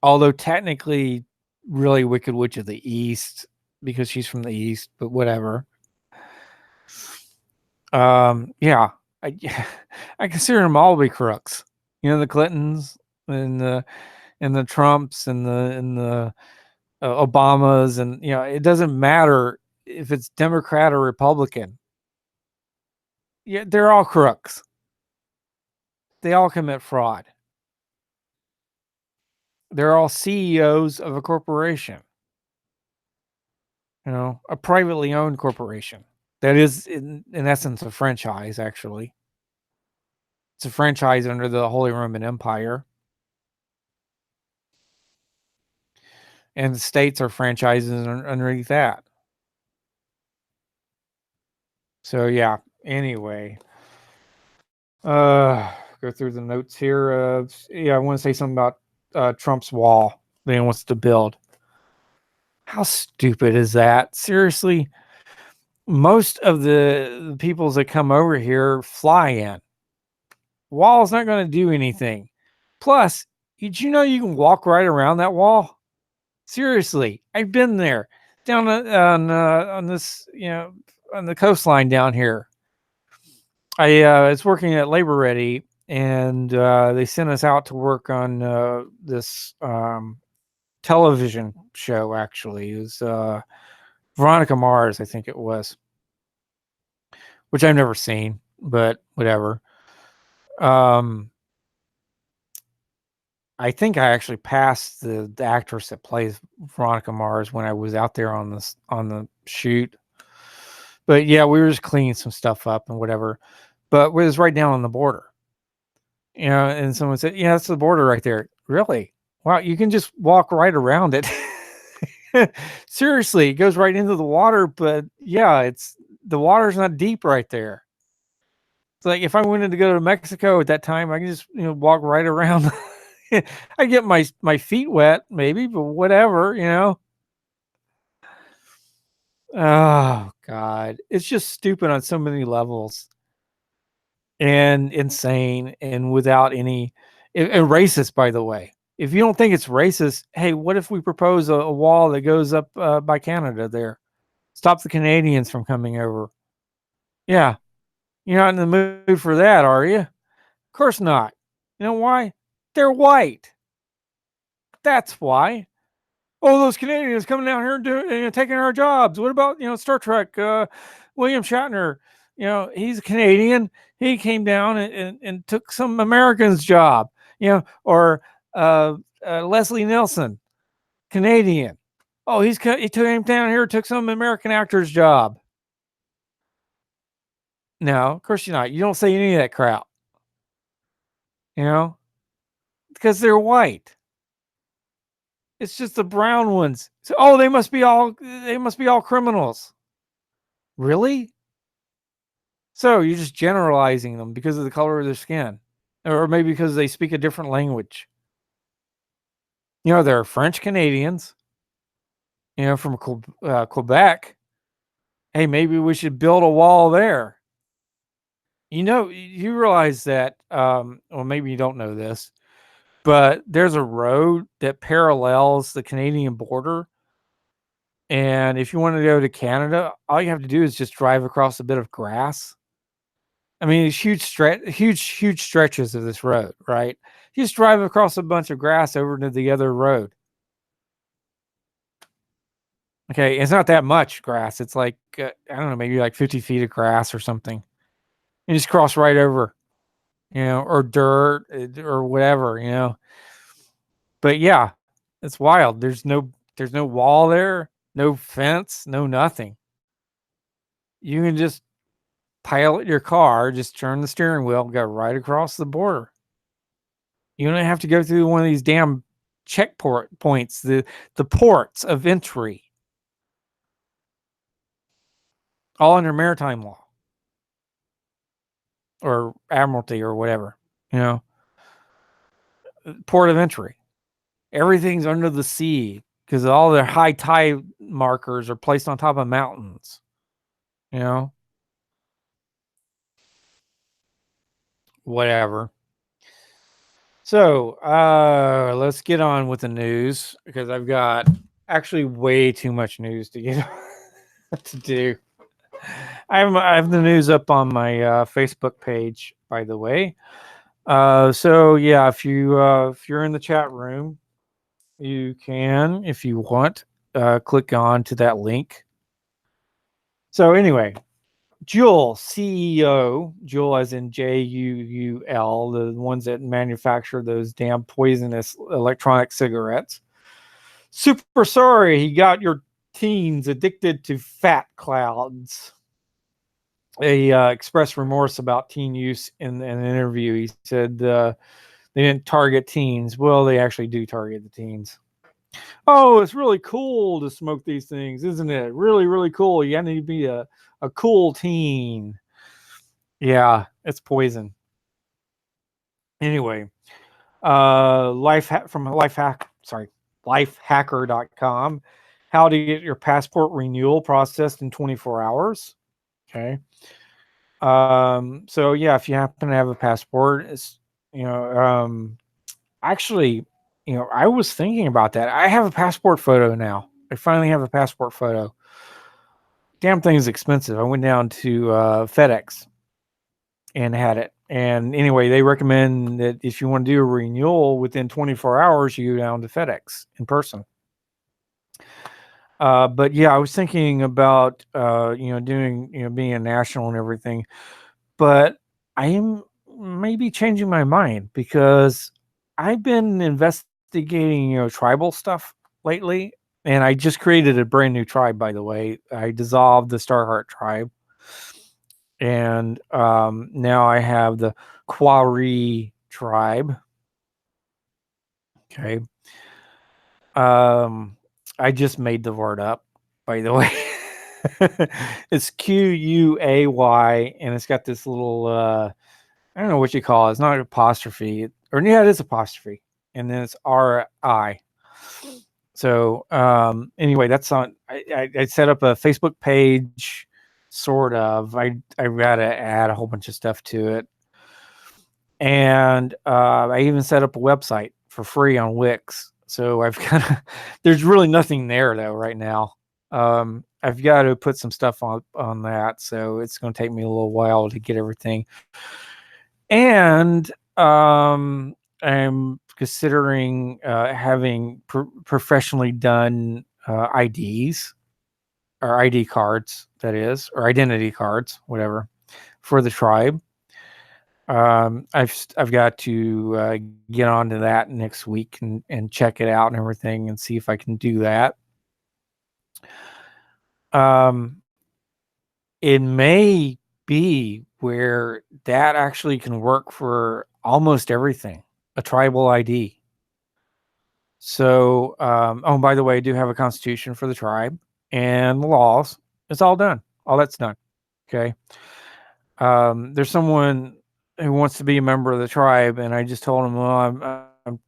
[SPEAKER 1] Although technically, really Wicked Witch of the East, because she's from the East, but whatever. Yeah, I consider them all to be crooks. The Clintons and the Trumps and the Obamas, and it doesn't matter if it's Democrat or Republican. Yeah, they're all crooks. They all commit fraud. They're all CEOs of a corporation. A privately owned corporation that is in essence a franchise. Actually, it's a franchise under the Holy Roman Empire. And the states are franchises underneath that. So yeah. Anyway, go through the notes here. I want to say something about Trump's wall that he wants to build. How stupid is that? Seriously, most of the peoples that come over here fly in. Wall's not going to do anything. Plus, did you know you can walk right around that wall? Seriously, I've been there down on this, on the coastline down here. I was working at Labor Ready, and they sent us out to work on this television show. Actually, it was Veronica Mars, I think it was, which I've never seen, but whatever. I think I actually passed the actress that plays Veronica Mars when I was out there on the shoot. But yeah, we were just cleaning some stuff up and whatever. But it was right down on the border. And someone said, "Yeah, that's the border right there." Really? Wow, you can just walk right around it. Seriously, it goes right into the water, but yeah, the water's not deep right there. It's like if I wanted to go to Mexico at that time, I can just walk right around. I get my feet wet, maybe, but whatever. Oh God, it's just stupid on so many levels, and insane, and without any, and racist. By the way, if you don't think it's racist, hey, what if we propose a wall that goes up by Canada there, stop the Canadians from coming over? Yeah, you're not in the mood for that, are you? Of course not. You know why? They're white. That's why. Oh, those Canadians coming down here and taking our jobs. What about Star Trek? William Shatner. He's a Canadian. He came down and took some Americans' job. Or Leslie Nielsen, Canadian. Oh, he took him down here, took some American actor's job. No, of course you're not. You don't say any of that crap. Because they're white. It's just the brown ones. So, oh, they must be all criminals. Really? So you're just generalizing them because of the color of their skin, or maybe because they speak a different language. They're French Canadians. From Quebec. Hey, maybe we should build a wall there. You realize that. Well, maybe you don't know this, but there's a road that parallels the Canadian border. And if you want to go to Canada, all you have to do is just drive across a bit of grass. I mean, it's huge stretches of this road, right? You just drive across a bunch of grass over to the other road. Okay, it's not that much grass. It's like, I don't know, maybe like 50 feet of grass or something. You just cross right over, or dirt or whatever. But yeah, it's wild. There's no wall there, no fence, no nothing. You can just pilot your car, just turn the steering wheel, go right across the border. You don't have to go through one of these damn checkpoint points, the ports of entry. All under maritime law. Or admiralty or whatever. Port of entry. Everything's under the sea because all their high tide markers are placed on top of mountains. Whatever. So let's get on with the news because I've got actually way too much news to get to do. I have the news up on my Facebook page, by the way. So yeah, if you're in the chat room, you can, if you want, click on to that link. So anyway, Juul CEO, Juul as in Juul, the ones that manufacture those damn poisonous electronic cigarettes. Super sorry he got your teens addicted to fat clouds. He expressed remorse about teen use in an interview. He said they didn't target teens. Well, they actually do target the teens. Oh, it's really cool to smoke these things, isn't it? Really, really cool. You need to be a cool teen. Yeah, it's poison. Anyway, lifehacker.com. How to get your passport renewal processed in 24 hours. Okay. So yeah, if you happen to have a passport, it's actually, I was thinking about that. I have a passport photo now. I finally have a passport photo. Damn thing is expensive. I went down to FedEx and had it. And anyway, they recommend that if you want to do a renewal within 24 hours, you go down to FedEx in person. But yeah, I was thinking about doing being a national and everything, but I am maybe changing my mind because I've been investigating tribal stuff lately, and I just created a brand new tribe. By the way, I dissolved the Starheart tribe, and now I have the Quarry tribe. Okay. I just made the word up, by the way. It's Quay, and it's got this little I don't know what you call it. It's not an apostrophe. Or yeah, it is apostrophe. And then it's RI. So anyway, that's on I set up a Facebook page, sort of. I gotta add a whole bunch of stuff to it. And I even set up a website for free on Wix. So I've got there's really nothing there though right now. I've got to put some stuff on that, so it's going to take me a little while to get everything. And I'm considering having professionally done IDs or ID cards, that is, or identity cards, whatever, for the tribe. I've got to get onto that next week and check it out and everything and see if I can do that. It may be where that actually can work for almost everything, a tribal ID. So, oh, by the way, I do have a constitution for the tribe and the laws. It's all done. All that's done. Okay. There's someone who wants to be a member of the tribe, and I just told him, well, I'm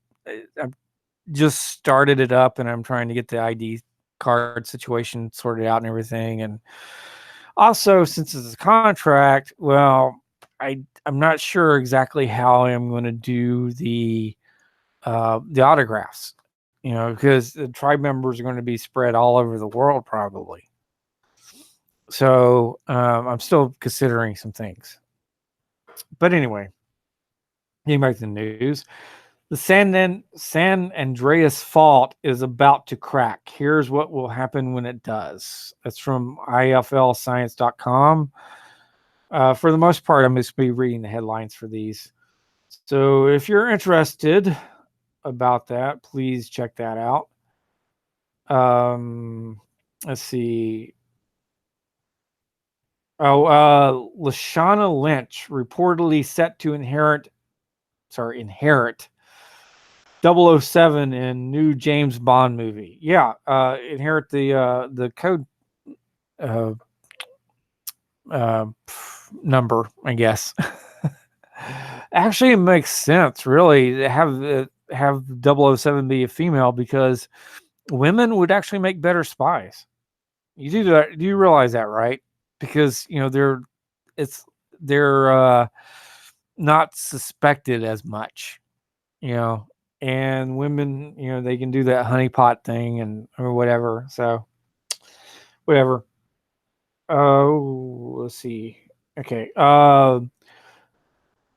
[SPEAKER 1] just started it up, and I'm trying to get the ID card situation sorted out and everything. And also, since it's a contract, well, I'm not sure exactly how I'm going to do the autographs, because the tribe members are going to be spread all over the world probably. So I'm still considering some things. But anyway, getting back to the news. The San Andreas Fault is about to crack. Here's what will happen when it does. That's from iflscience.com. For the most part, I'm just be reading the headlines for these. So if you're interested about that, please check that out. Let's see. Oh, Lashana Lynch reportedly set to inherit 007 in new James Bond movie. Yeah, inherit the code number, I guess. Actually, it makes sense, really, to have 007 be a female, because women would actually make better spies. You do that? Do you realize that, right? Because they're not suspected as much, and women, they can do that honeypot thing or whatever. So whatever. Oh, let's see. Okay.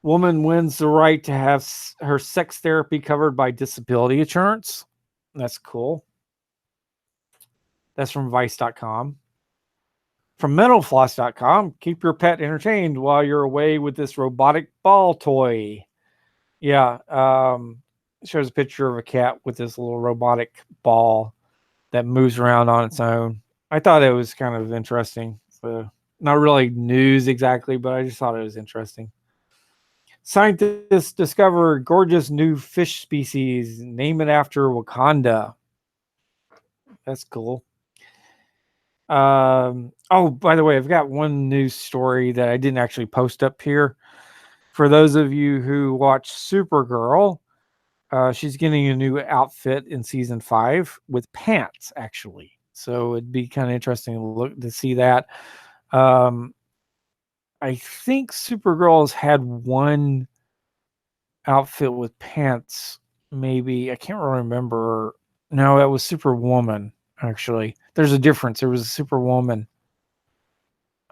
[SPEAKER 1] Woman wins the right to have her sex therapy covered by disability insurance. That's cool. That's from Vice.com. From MentalFloss.com, keep your pet entertained while you're away with this robotic ball toy. Yeah, it shows a picture of a cat with this little robotic ball that moves around on its own. I thought it was kind of interesting. Not really news exactly, but I just thought it was interesting. Scientists discover gorgeous new fish species. Name it after Wakanda. That's cool. Oh, by the way, I've got one news story that I didn't actually post up here. For those of you who watch Supergirl, she's getting a new outfit in season 5 with pants, actually. So it'd be kind of interesting to see that. I think Supergirl's had one outfit with pants, maybe. I can't really remember. No, that was Superwoman, actually. There's a difference. There was a Superwoman.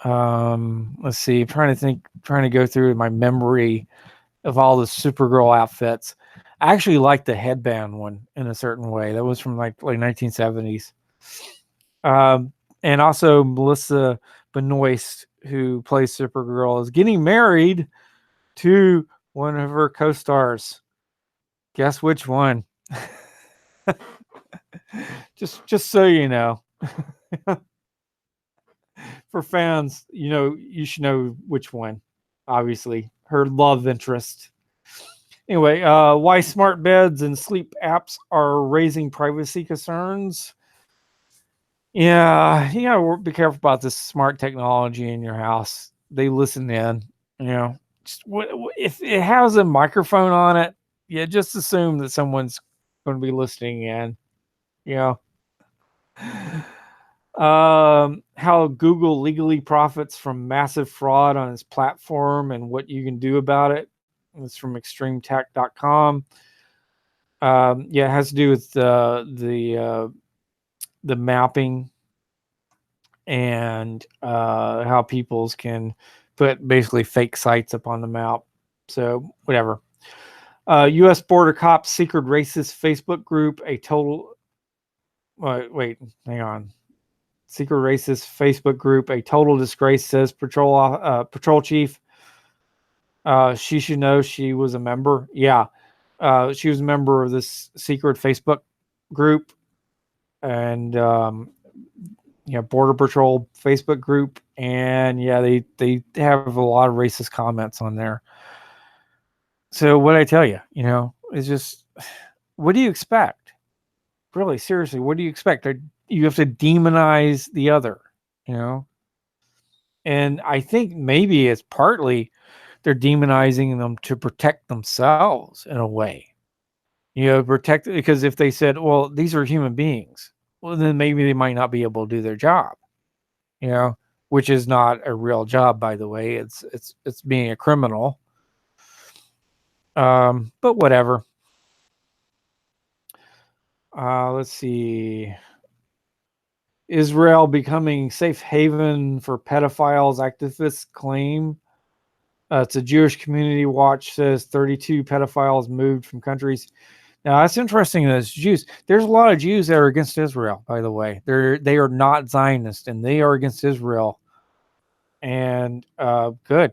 [SPEAKER 1] Let's see. I'm trying to go through my memory of all the Supergirl outfits. I actually like the headband one in a certain way. That was from like 1970s. And also Melissa Benoist, who plays Supergirl, is getting married to one of her co-stars. Guess which one? just so you know. For fans, you should know which one. Obviously, her love interest. Anyway, why smart beds and sleep apps are raising privacy concerns. Yeah, you gotta be careful about this smart technology in your house. They listen in, Just if it has a microphone on it, yeah, just assume that someone's going to be listening in. You know, how Google legally profits from massive fraud on its platform and what you can do about it. It's from extremetech.com. Yeah, it has to do with the mapping and how peoples can put basically fake sites up on the map. So whatever. U.S. border cops secret racist Facebook group a total. Wait, hang on. Secret racist Facebook group a total disgrace, says patrol chief. She should know she was a member. Yeah, she was a member of this secret Facebook group, and Border Patrol Facebook group, and yeah, they have a lot of racist comments on there. So what I tell you, is just, what do you expect? Really, seriously, what do you expect? You have to demonize the other, And I think maybe it's partly they're demonizing them to protect themselves in a way. Protect, because if they said, well, these are human beings, well, then maybe they might not be able to do their job, which is not a real job, by the way. It's being a criminal. But whatever. Let's see. Israel becoming safe haven for pedophiles, activists claim. It's a Jewish community watch says 32 pedophiles moved from countries. Now that's interesting. As Jews, there's a lot of Jews that are against Israel. By the way, they are not Zionist and they are against Israel. And good,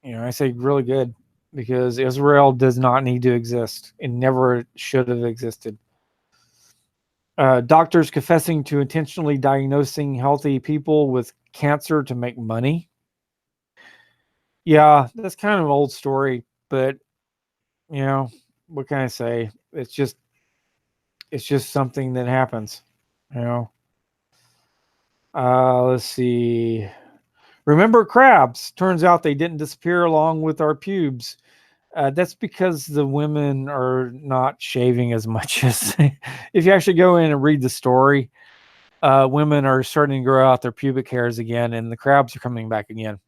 [SPEAKER 1] I say really good, because Israel does not need to exist and never should have existed. Doctors confessing to intentionally diagnosing healthy people with cancer to make money. Yeah, that's kind of an old story, but what can I say? It's just something that happens, Let's see. Remember crabs? Turns out they didn't disappear along with our pubes. That's because the women are not shaving as much as if you actually go in and read the story, women are starting to grow out their pubic hairs again, and the crabs are coming back again.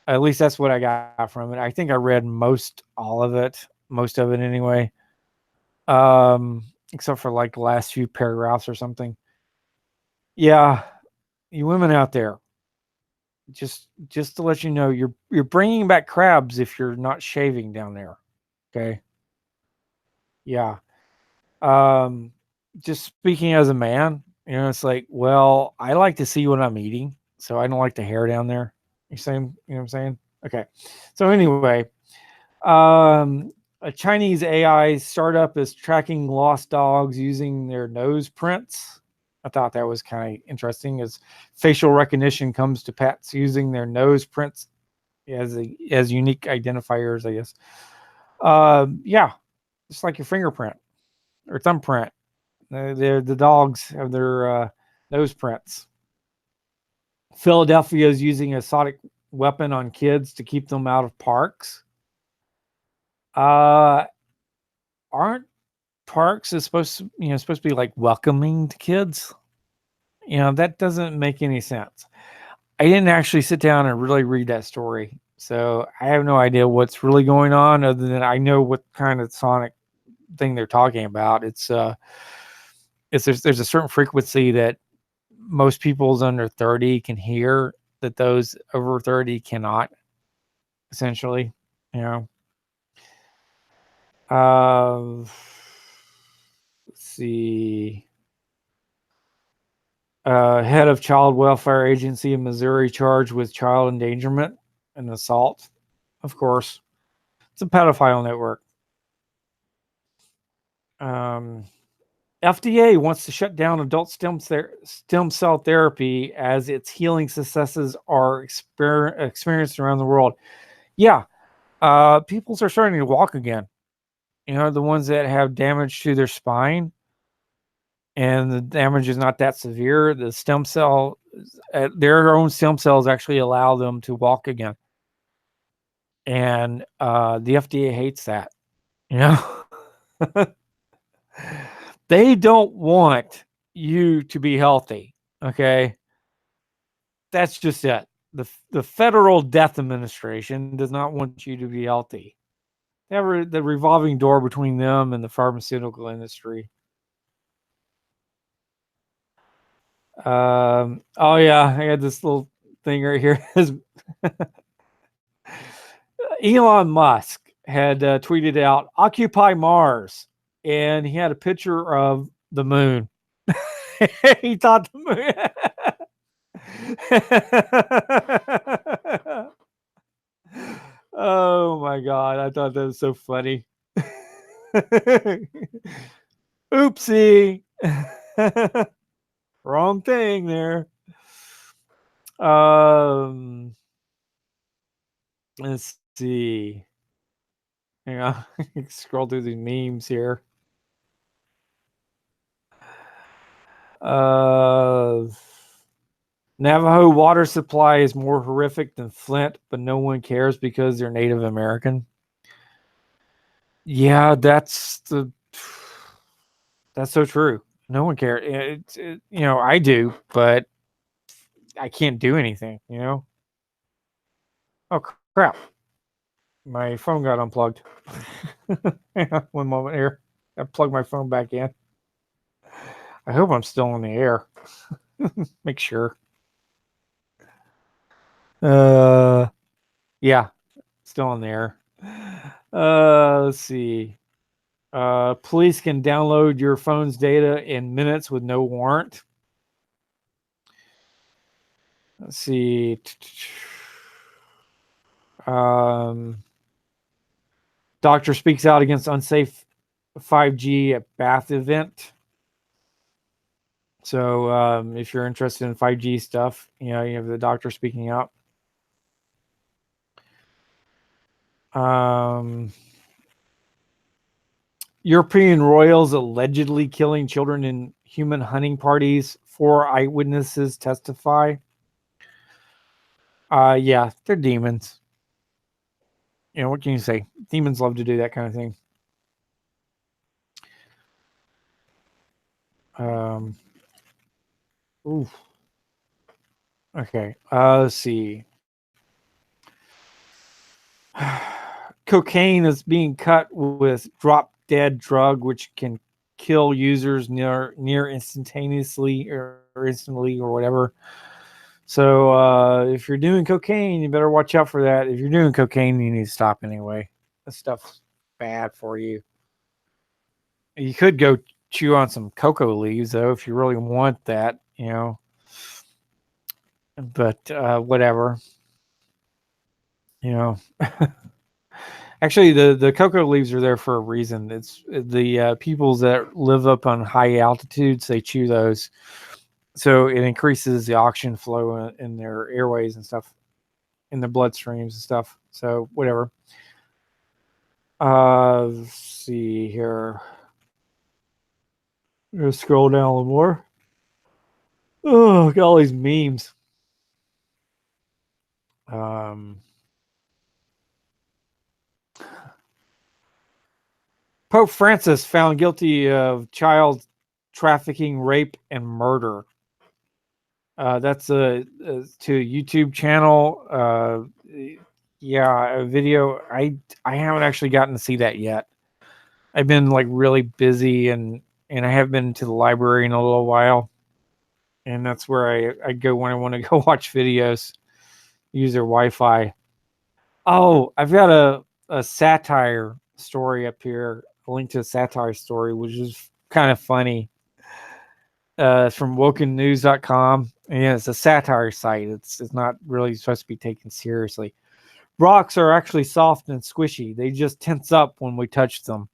[SPEAKER 1] At least that's what I got from it. I think I read most of it anyway, except for like the last few paragraphs or something. Yeah, you women out there, just to let you know, you're bringing back crabs if you're not shaving down there. Okay. Yeah. Just speaking as a man, it's like, well, I like to see what I'm eating, so I don't like the hair down there. You saying, you know what I'm saying? Okay. So anyway, a Chinese AI startup is tracking lost dogs using their nose prints. I thought that was kind of interesting, as facial recognition comes to pets using their nose prints as unique identifiers, I guess. Yeah, just like your fingerprint or thumbprint. The dogs have their nose prints. Philadelphia is using a sonic weapon on kids to keep them out of parks. Aren't parks is supposed to be like welcoming to kids? That doesn't make any sense. I didn't actually sit down and really read that story, so I have no idea what's really going on, other than I know what kind of sonic thing they're talking about. There's a certain frequency that most people's under 30 can hear that those over 30 cannot, essentially. Let's see. Head of Child Welfare Agency in Missouri charged with child endangerment and assault. Of course, it's a pedophile network. FDA wants to shut down adult stem cell therapy as its healing successes are experienced around the world. Yeah, people are starting to walk again. You know, the ones that have damage to their spine and the damage is not that severe, the stem cell, their own stem cells actually allow them to walk again. And the FDA hates that. You know, they don't want you to be healthy. Okay. That's just it. The Federal Death Administration does not want you to be healthy. They have the revolving door between them and the pharmaceutical industry. Oh yeah, I got this little thing right here. Elon Musk had tweeted out "Occupy Mars," and he had a picture of the moon. He thought the moon. Oh my god, I thought that was so funny. Oopsie. Wrong thing there. Let's see. Hang on. Scroll through these memes here. Navajo water supply is more horrific than Flint, but no one cares because they're Native American. Yeah, that's so true. No one cares. You know, I do, but I can't do anything, you know? Oh, crap. My phone got unplugged. Hang on one moment here. I plugged my phone back in. I hope I'm still in the air. Make sure. Yeah, still in the air. Let's see. Police can download your phone's data in minutes with no warrant. Let's see. Doctor speaks out against unsafe 5G at Bath event. So if you're interested in 5G stuff, you know, you have the doctor speaking out. European royals allegedly killing children in human hunting parties. 4 eyewitnesses testify. Yeah, they're demons. You know, what can you say? Demons love to do that kind of thing. Ooh. Okay. Let's see. Cocaine is being cut with drop dead drug, which can kill users near instantaneously or instantly or whatever. So if you're doing cocaine, you better watch out for that. If you're doing cocaine, you need to stop anyway. This stuff's bad for you. You could go chew on some cocoa leaves, though, if you really want that, you know. But whatever. You know. Actually, the cocoa leaves are there for a reason. It's the peoples that live up on high altitudes, they chew those. So it increases the oxygen flow in their airways and stuff, in their bloodstreams and stuff. So whatever. Let's see here. I'm gonna scroll down a little more. Oh, look at all these memes. Pope Francis found guilty of child trafficking, rape, and murder. That's to a YouTube channel. Yeah, a video. I haven't actually gotten to see that yet. I've been like really busy and I have been to the library in a little while, and that's where I go when I want to go watch videos. Use their Wi-Fi. Oh, I've got a satire story up here. A link to a satire story, which is kind of funny. It's from wokennews.com. And yeah, it's a satire site. It's not really supposed to be taken seriously. Rocks are actually soft and squishy. They just tense up when we touch them.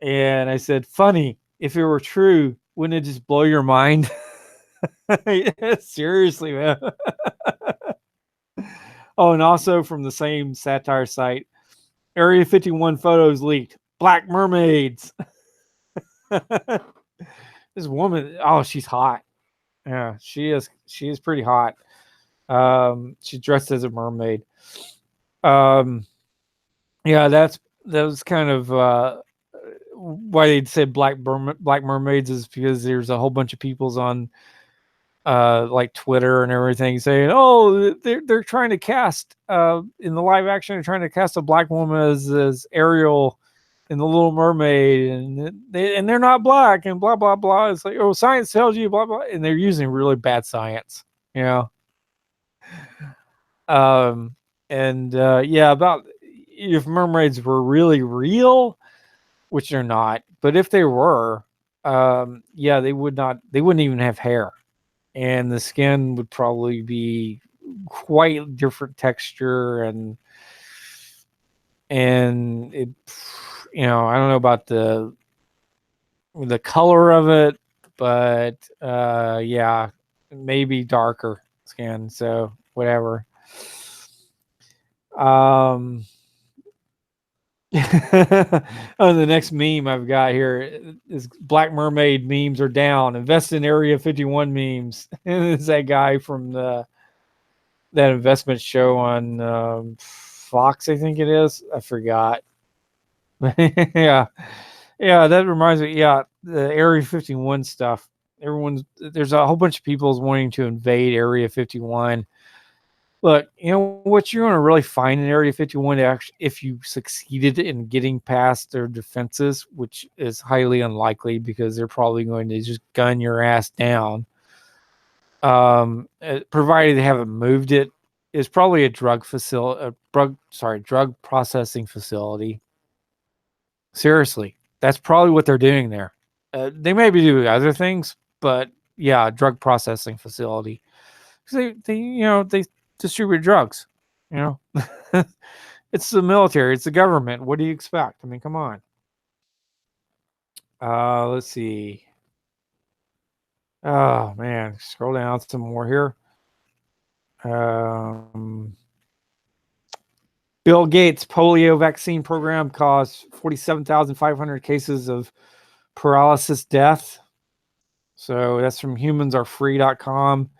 [SPEAKER 1] And I said, funny, if it were true, wouldn't it just blow your mind? Yeah, seriously, man. Oh, and also from the same satire site, Area 51 photos leaked. Black mermaids. This woman, oh, she's hot. Yeah, she is. She is pretty hot. She's dressed as a mermaid. Yeah, that was kind of why they said black mermaids is because there's a whole bunch of people's on like Twitter and everything saying, oh, they're trying to cast in the live action, they're trying to cast a black woman as Ariel in the Little Mermaid, and they're not black, and blah blah blah. It's like, oh, science tells you blah blah, and they're using really bad science, you know. And yeah, about if mermaids were really real, which they're not, but if they were, yeah, they wouldn't even have hair, and the skin would probably be quite different texture, and it, you know, I don't know about the color of it, but yeah, maybe darker skin, so whatever. Oh, the next meme I've got here is Black Mermaid memes are down. Invest in Area 51 memes. And it's that guy from that investment show on Fox, I think it is. I forgot. Yeah. Yeah, that reminds me. Yeah, the Area 51 stuff. There's a whole bunch of people wanting to invade Area 51. Look, you know what you're going to really find in Area 51 actually, if you succeeded in getting past their defenses, which is highly unlikely because they're probably going to just gun your ass down. Provided they haven't moved it, is probably a drug processing facility. Seriously, that's probably what they're doing there. They may be doing other things, but yeah, drug processing facility. They distribute drugs, you know. It's the military, it's the government. What do you expect? I mean, come on. Let's see. Oh man, scroll down some more here. Bill Gates polio vaccine program caused 47,500 cases of paralysis death. So that's from humansarefree.com.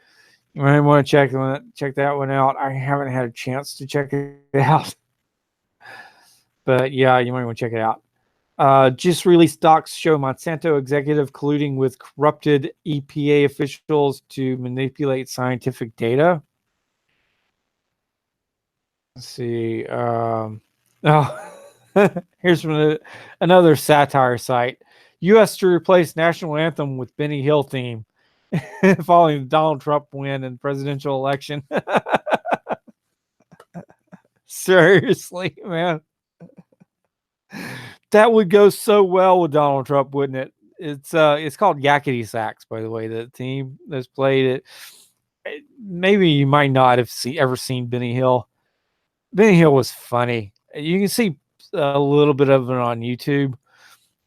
[SPEAKER 1] You might want to check that one out. I haven't had a chance to check it out. But yeah, you might want to check it out. Just released docs show Monsanto executive colluding with corrupted EPA officials to manipulate scientific data. Let's see. Here's from another satire site. U.S. to replace national anthem with Benny Hill theme following the Donald Trump win in presidential election. Seriously, man. That would go so well with Donald Trump, wouldn't it? It's called Yakety Sax, by the way, the team that's played it. Maybe you might not have ever seen Benny Hill. Benny Hill was funny. You can see a little bit of it on YouTube.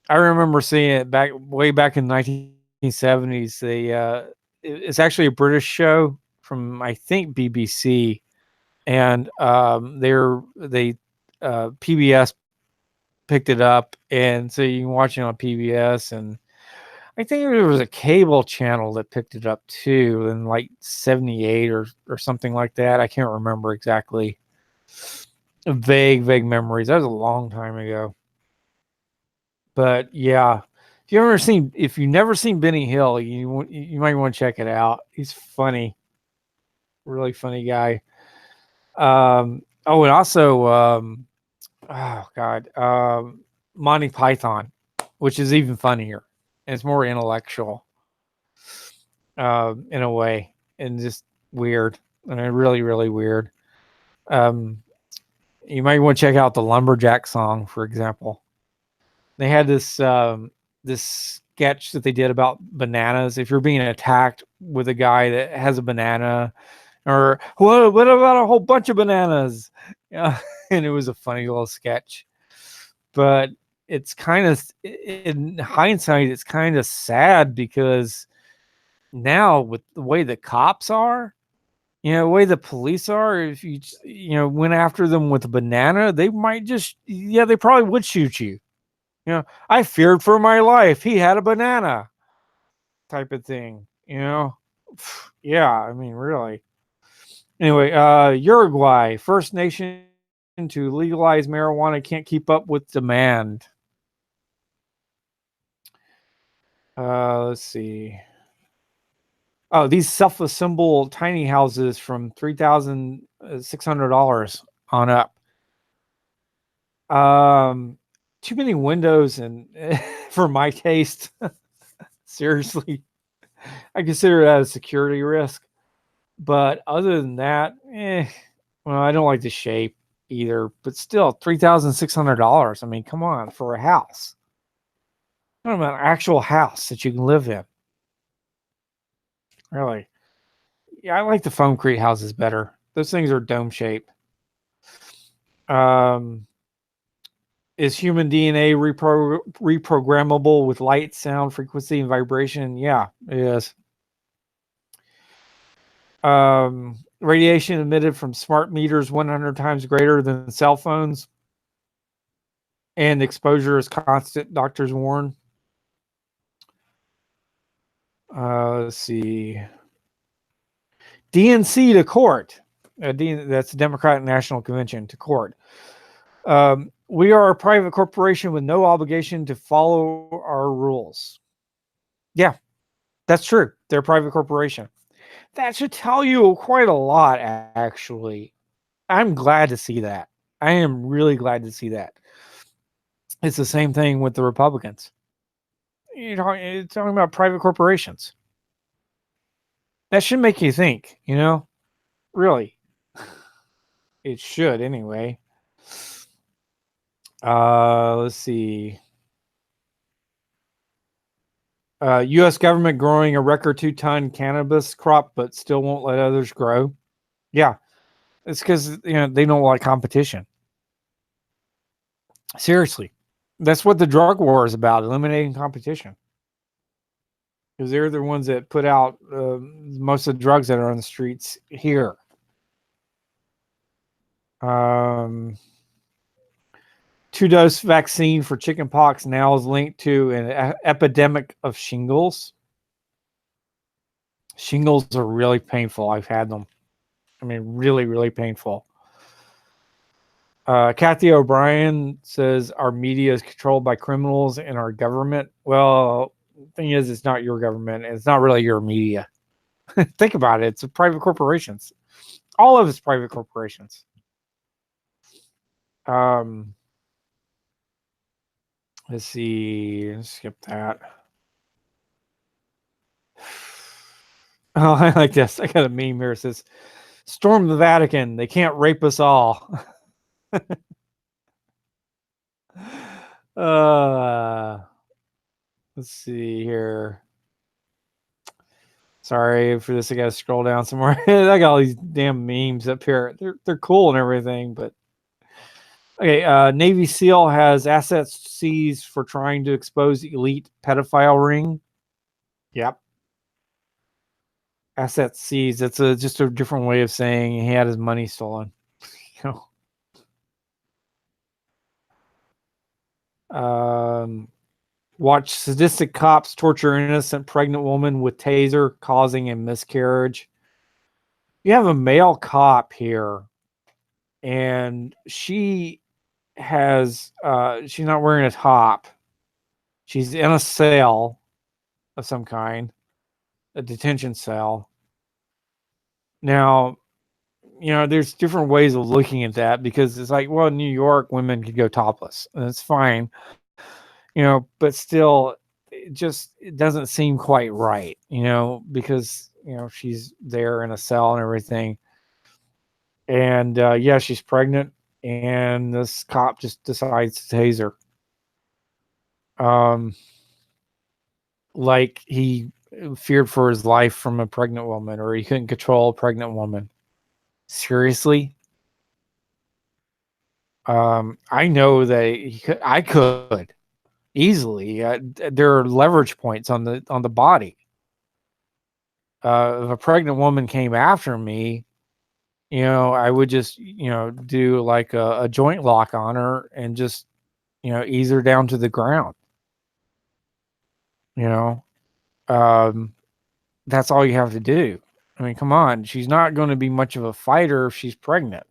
[SPEAKER 1] I remember seeing it way back in the 1970s. It's actually a British show from, I think, BBC, and PBS picked it up, and so you can watch it on PBS, and I think there was a cable channel that picked it up too in like 78 or something like that. I can't remember exactly. Vague memories. That was a long time ago. But yeah, if you've never seen Benny Hill, you might want to check it out. He's funny. Really funny guy. And also oh God, Monty Python, which is even funnier. And it's more intellectual, in a way, and just weird, and really, really weird. You might want to check out the Lumberjack song, for example. They had this sketch that they did about bananas. If you're being attacked with a guy that has a banana, or what about a whole bunch of bananas? Yeah, and it was a funny little sketch. But it's kind of, in hindsight, it's kind of sad because now with the way the cops are, the way the police are, if you went after them with a banana, they might just, they probably would shoot you. I feared for my life. He had a banana type of thing, Yeah, I mean, really. Anyway, Uruguay, first nation to legalize marijuana, can't keep up with demand. Let's see. Oh, these self-assemble tiny houses from $3,600 on up. Too many windows and for my taste. Seriously, I consider that a security risk. But other than that, well, I don't like the shape either. But still, $3,600. I mean, come on, for a house. What about an actual house that you can live in? Really? Yeah, I like the foamcrete houses better. Those things are dome shape. Is human DNA reprogrammable with light, sound, frequency, and vibration? Yeah, it is. Radiation emitted from smart meters 100 times greater than cell phones, and exposure is constant, doctors warn. Let's see. DNC to court. That's Democratic National Convention to court. We are a private corporation with no obligation to follow our rules. Yeah, that's true. They're a private corporation. That should tell you quite a lot, actually. I'm glad to see that. I am really glad to see that. It's the same thing with the Republicans. You're talking about private corporations. That should make you think, Really. It should, anyway. Let's see. U.S. government growing a record 2-ton cannabis crop, but still won't let others grow. Yeah, it's because they don't like competition. Seriously, that's what the drug war is about: eliminating competition. Because they're the ones that put out most of the drugs that are on the streets here. 2-dose vaccine for chickenpox now is linked to an epidemic of shingles. Shingles are really painful. I've had them. I mean, really, really painful. Kathy O'Brien says our media is controlled by criminals and our government. Well, the thing is, it's not your government. It's not really your media. Think about it. It's private corporations. All of it's private corporations. Let's see. Let's skip that. Oh, I like this. I got a meme here. It says, "Storm the Vatican. They can't rape us all." Let's see here. Sorry for this. I got to scroll down some more. I got all these damn memes up here. They're cool and everything, but okay. Navy SEAL has assets seized for trying to expose elite pedophile ring. Yep. Assets seized. That's just a different way of saying he had his money stolen. Watch sadistic cops torture innocent pregnant woman with taser, causing a miscarriage. You have a male cop here, and she has she's not wearing a top. She's in a cell of some kind, a detention cell. Now, there's different ways of looking at that, because it's like, well, in New York, women could go topless, and it's fine. But still, it doesn't seem quite right, because, she's there in a cell and everything. And, yeah, she's pregnant, and this cop just decides to tase her. like he feared for his life from a pregnant woman, or he couldn't control a pregnant woman. Seriously? I know that I could easily. There are leverage points on the body. If a pregnant woman came after me, I would just, do like a joint lock on her and just, ease her down to the ground. You know, um, that's all you have to do. I mean, come on, she's not going to be much of a fighter if she's pregnant.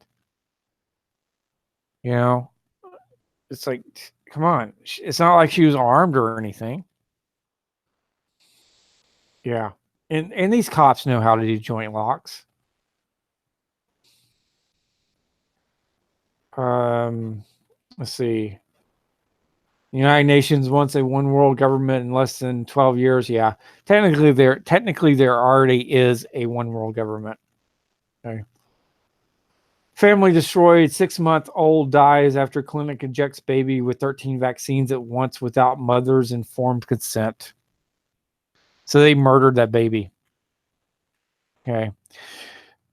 [SPEAKER 1] You know, it's like, come on, it's not like she was armed or anything. Yeah, and these cops know how to do joint locks. Let's see. The United Nations wants a one world government in less than 12 years. Yeah. Technically there already is a one world government. Okay. Family destroyed. 6-month-old dies after clinic injects baby with 13 vaccines at once without mother's informed consent. So they murdered that baby. Okay.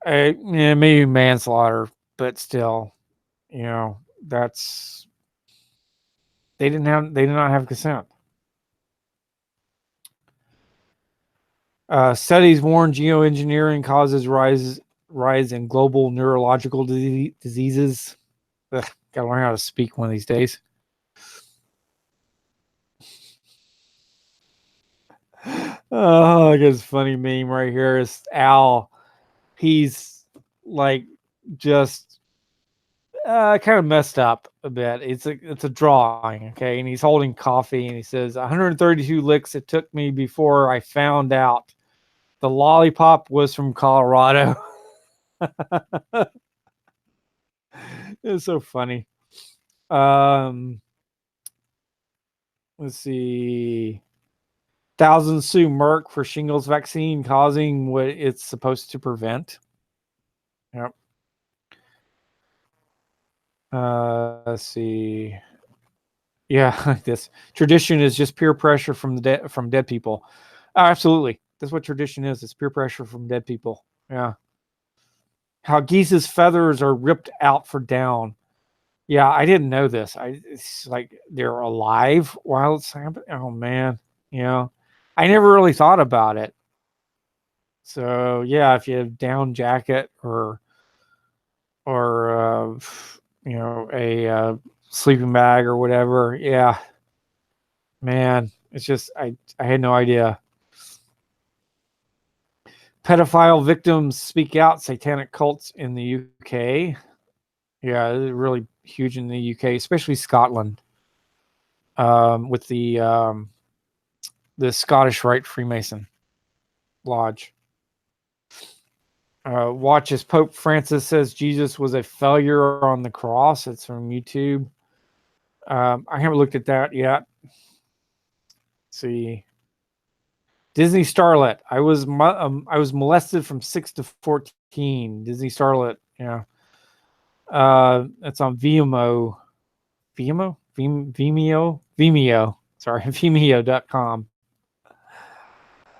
[SPEAKER 1] Yeah, maybe manslaughter, but still, that's they did not have consent. Studies warn geoengineering causes rise in global neurological diseases. Ugh, gotta learn how to speak one of these days. Oh, I guess funny meme right here is Al. He's like just kind of messed up a bit. It's a drawing, okay, and he's holding coffee and he says 132 licks it took me before I found out the lollipop was from Colorado. It's so funny. Let's see. Thousands sue Merck for shingles vaccine causing what it's supposed to prevent. Yep. Let's see. Yeah, this tradition is just peer pressure from dead people. Oh, absolutely. That's what tradition is. It's peer pressure from dead people. Yeah. How geese's feathers are ripped out for down. Yeah, I didn't know this. It's like they're alive while it's happening. Oh man, I never really thought about it. So yeah, if you have down jacket or a sleeping bag or whatever, yeah, man, it's just I had no idea. Pedophile victims speak out. Satanic cults in the UK. Yeah, it's really huge in the UK, especially Scotland. With the Scottish Rite Freemason Lodge. Watch as Pope Francis says Jesus was a failure on the cross. It's from YouTube. I haven't looked at that yet. Let's see. Disney Starlet. I was molested from 6 to 14. Disney Starlet. Yeah. It's on Vimeo. Vimeo. Sorry, Vimeo.com.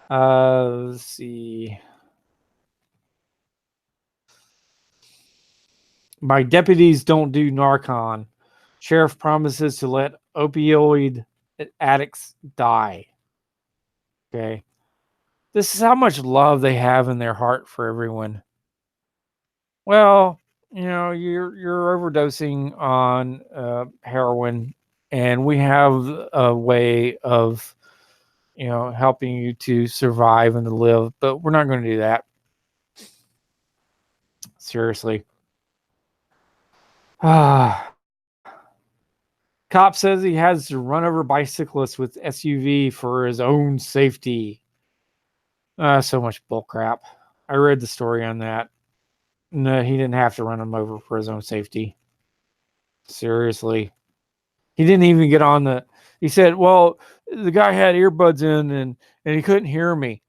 [SPEAKER 1] Let's see. My deputies don't do Narcan. Sheriff promises to let opioid addicts die. Okay. This is how much love they have in their heart for everyone. Well, you're overdosing on heroin, and we have a way of helping you to survive and to live, but we're not going to do that. Seriously. Cop says he has to run over bicyclists with SUV for his own safety. So much bullcrap. I read the story on that. No, he didn't have to run him over for his own safety. Seriously. He didn't even get on he said, well, the guy had earbuds in and he couldn't hear me.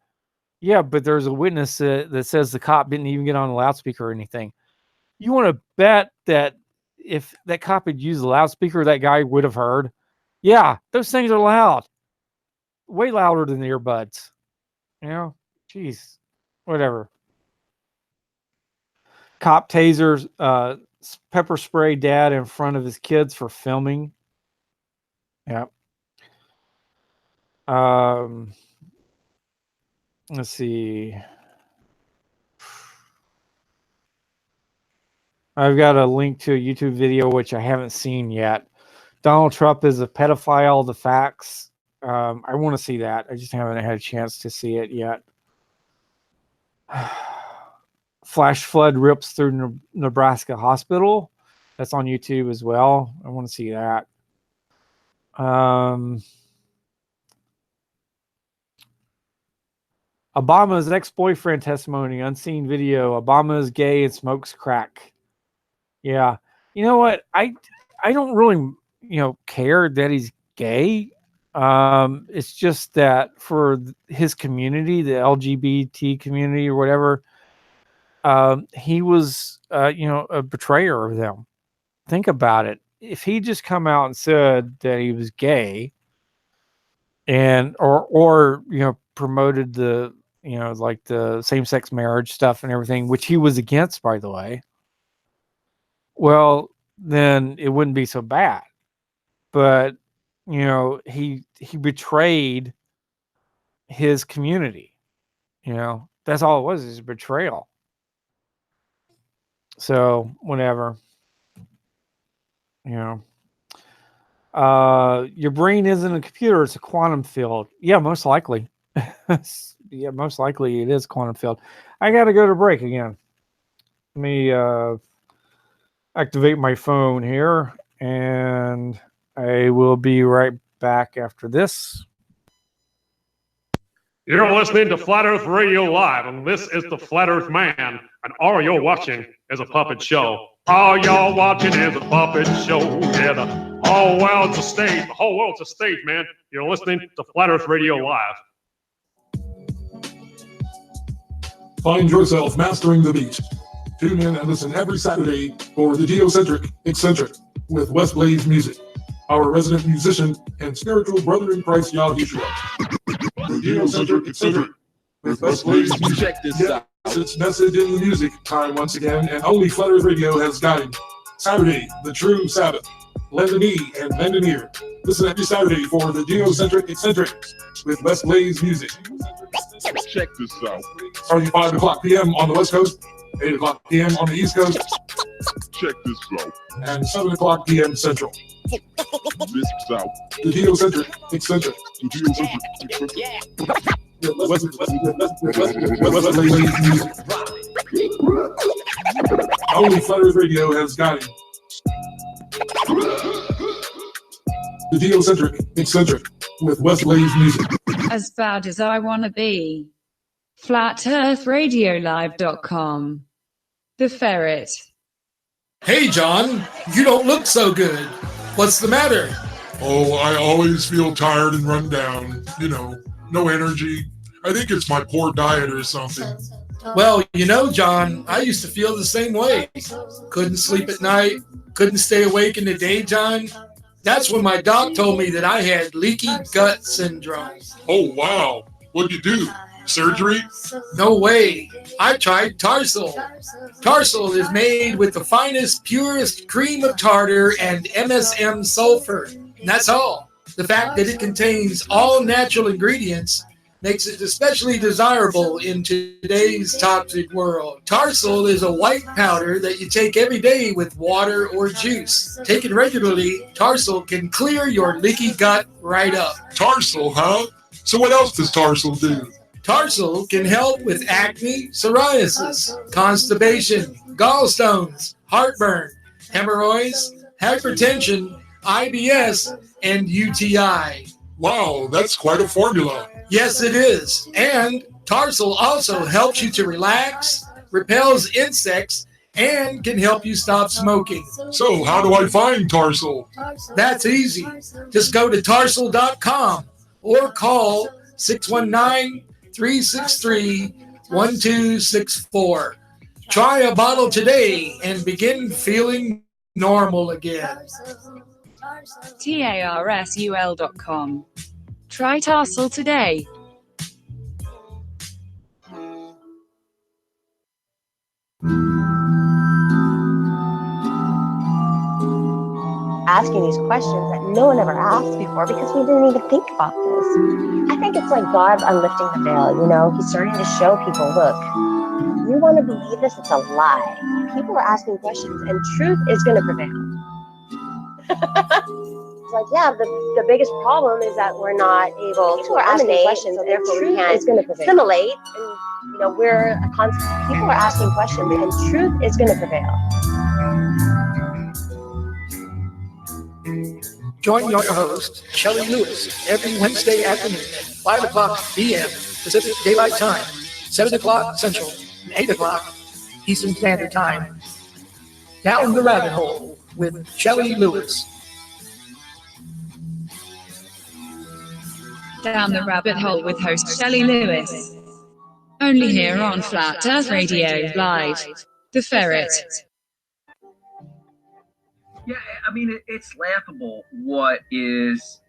[SPEAKER 1] Yeah, but there's a witness that says the cop didn't even get on the loudspeaker or anything. You want to bet that if that cop had used the loudspeaker, that guy would have heard? Yeah, those things are loud. way louder than the earbuds. You know, jeez, whatever. Cop tasers, pepper spray dad in front of his kids for filming. Yep. Let's see. I've got a link to a YouTube video which I haven't seen yet. Donald Trump is a pedophile. The facts. I want to see that. I just haven't had a chance to see it yet. Flash flood rips through Nebraska hospital. That's on YouTube as well. I want to see that. Obama's ex-boyfriend testimony, unseen video. Obama is gay and smokes crack. Yeah. You know what? I don't really, care that he's gay. It's just that for his community, the LGBT community or whatever, he was, a betrayer of them. Think about it. If he just come out and said that he was gay and, or promoted the, like the same-sex marriage stuff and everything, which he was against, by the way, well, then it wouldn't be so bad. But, he betrayed his community. That's all it was, is a betrayal. So, whatever. Your brain isn't a computer, it's a quantum field. Yeah, most likely. Yeah, most likely it is quantum field. I got to go to break again. Let me activate my phone here, and I will be right back after this.
[SPEAKER 2] You're listening to Flat Earth Radio Live, and this is the Flat Earth Man, and all you're watching is a puppet show. All y'all watching is a puppet show. Yeah, the whole world's a stage. The whole world's a stage, man. You're listening to Flat Earth Radio Live.
[SPEAKER 3] Find yourself mastering the beat. Tune in and listen every Saturday for the Geocentric Eccentric with West Blaze Music, our resident musician and spiritual brother in Christ Yahushua. The Geocentric Eccentric with West Blaze Music.
[SPEAKER 4] Check this out.
[SPEAKER 3] Its message in the music time once again, and only Flat Earth Radio has guided. Saturday, the true Sabbath. Lend an E and lend an ear. Listen every Saturday for the Geocentric Eccentric with West Blaze Music.
[SPEAKER 4] Check this out.
[SPEAKER 3] Starting 5 o'clock p.m. on the West Coast, 8 o'clock p.m. on the East Coast,
[SPEAKER 4] Check this out.
[SPEAKER 3] and 7 o'clock p.m. Central.
[SPEAKER 4] This is out.
[SPEAKER 3] The Geocentric Eccentric.
[SPEAKER 4] The Geocentric Eccentric.
[SPEAKER 3] West Blaze Music. Only Flat Earth Radio has guided. The Geocentric Eccentric with West Blaze Music.
[SPEAKER 5] As bad as I wanna be. FlatEarthRadioLive.com. The Ferret.
[SPEAKER 6] Hey, John, you don't look so good. What's the matter?
[SPEAKER 3] Oh, I always feel tired and run down. No energy. I think it's my poor diet or something.
[SPEAKER 6] Well, John, I used to feel the same way. Couldn't sleep at night, couldn't stay awake in the daytime. That's when my doc told me that I had leaky gut syndrome.
[SPEAKER 3] Oh, wow. What'd you do? Surgery?
[SPEAKER 6] No way. I tried Tarsal. Tarsal is made with the finest, purest cream of tartar and MSM sulfur. And that's all. The fact that it contains all natural ingredients makes it especially desirable in today's toxic world. Tarsal is a white powder that you take every day with water or juice. Taken regularly, Tarsal can clear your leaky gut right up.
[SPEAKER 3] Tarsal, huh? So what else does Tarsal do?
[SPEAKER 6] Tarsal can help with acne, psoriasis, constipation, gallstones, heartburn, hemorrhoids, hypertension, IBS, and UTI.
[SPEAKER 3] Wow, that's quite a formula.
[SPEAKER 6] Yes, it is. And Tarsal also helps you to relax, repels insects, and can help you stop smoking.
[SPEAKER 3] So how do I find Tarsal?
[SPEAKER 6] That's easy. Just go to tarsal.com or call 619-363-1264. Try a bottle today and begin feeling normal again.
[SPEAKER 5] TARSUL.com. Try Tarsal today.
[SPEAKER 7] Asking these questions that no one ever asked before because we didn't even think about this. I think it's like God unlifting the veil, you know? He's starting to show people, look, you want to believe this? It's a lie. People are asking questions and truth is going to prevail. It's like, yeah, the biggest problem is that we're not able to eliminate questions, so therefore we can't assimilate. And, you know, people are asking questions and truth is going to prevail.
[SPEAKER 6] Join your host, Shelley Lewis, every Wednesday afternoon at 5 o'clock p.m. Pacific Daylight Time, 7 o'clock Central, and 8 o'clock Eastern Standard Time. Down the Rabbit Hole with Shelley Lewis.
[SPEAKER 5] Down the Rabbit Hole with host Shelley Lewis. Only here on Flat Earth Radio Live. The Ferret.
[SPEAKER 8] Yeah, I mean, it's laughable what is,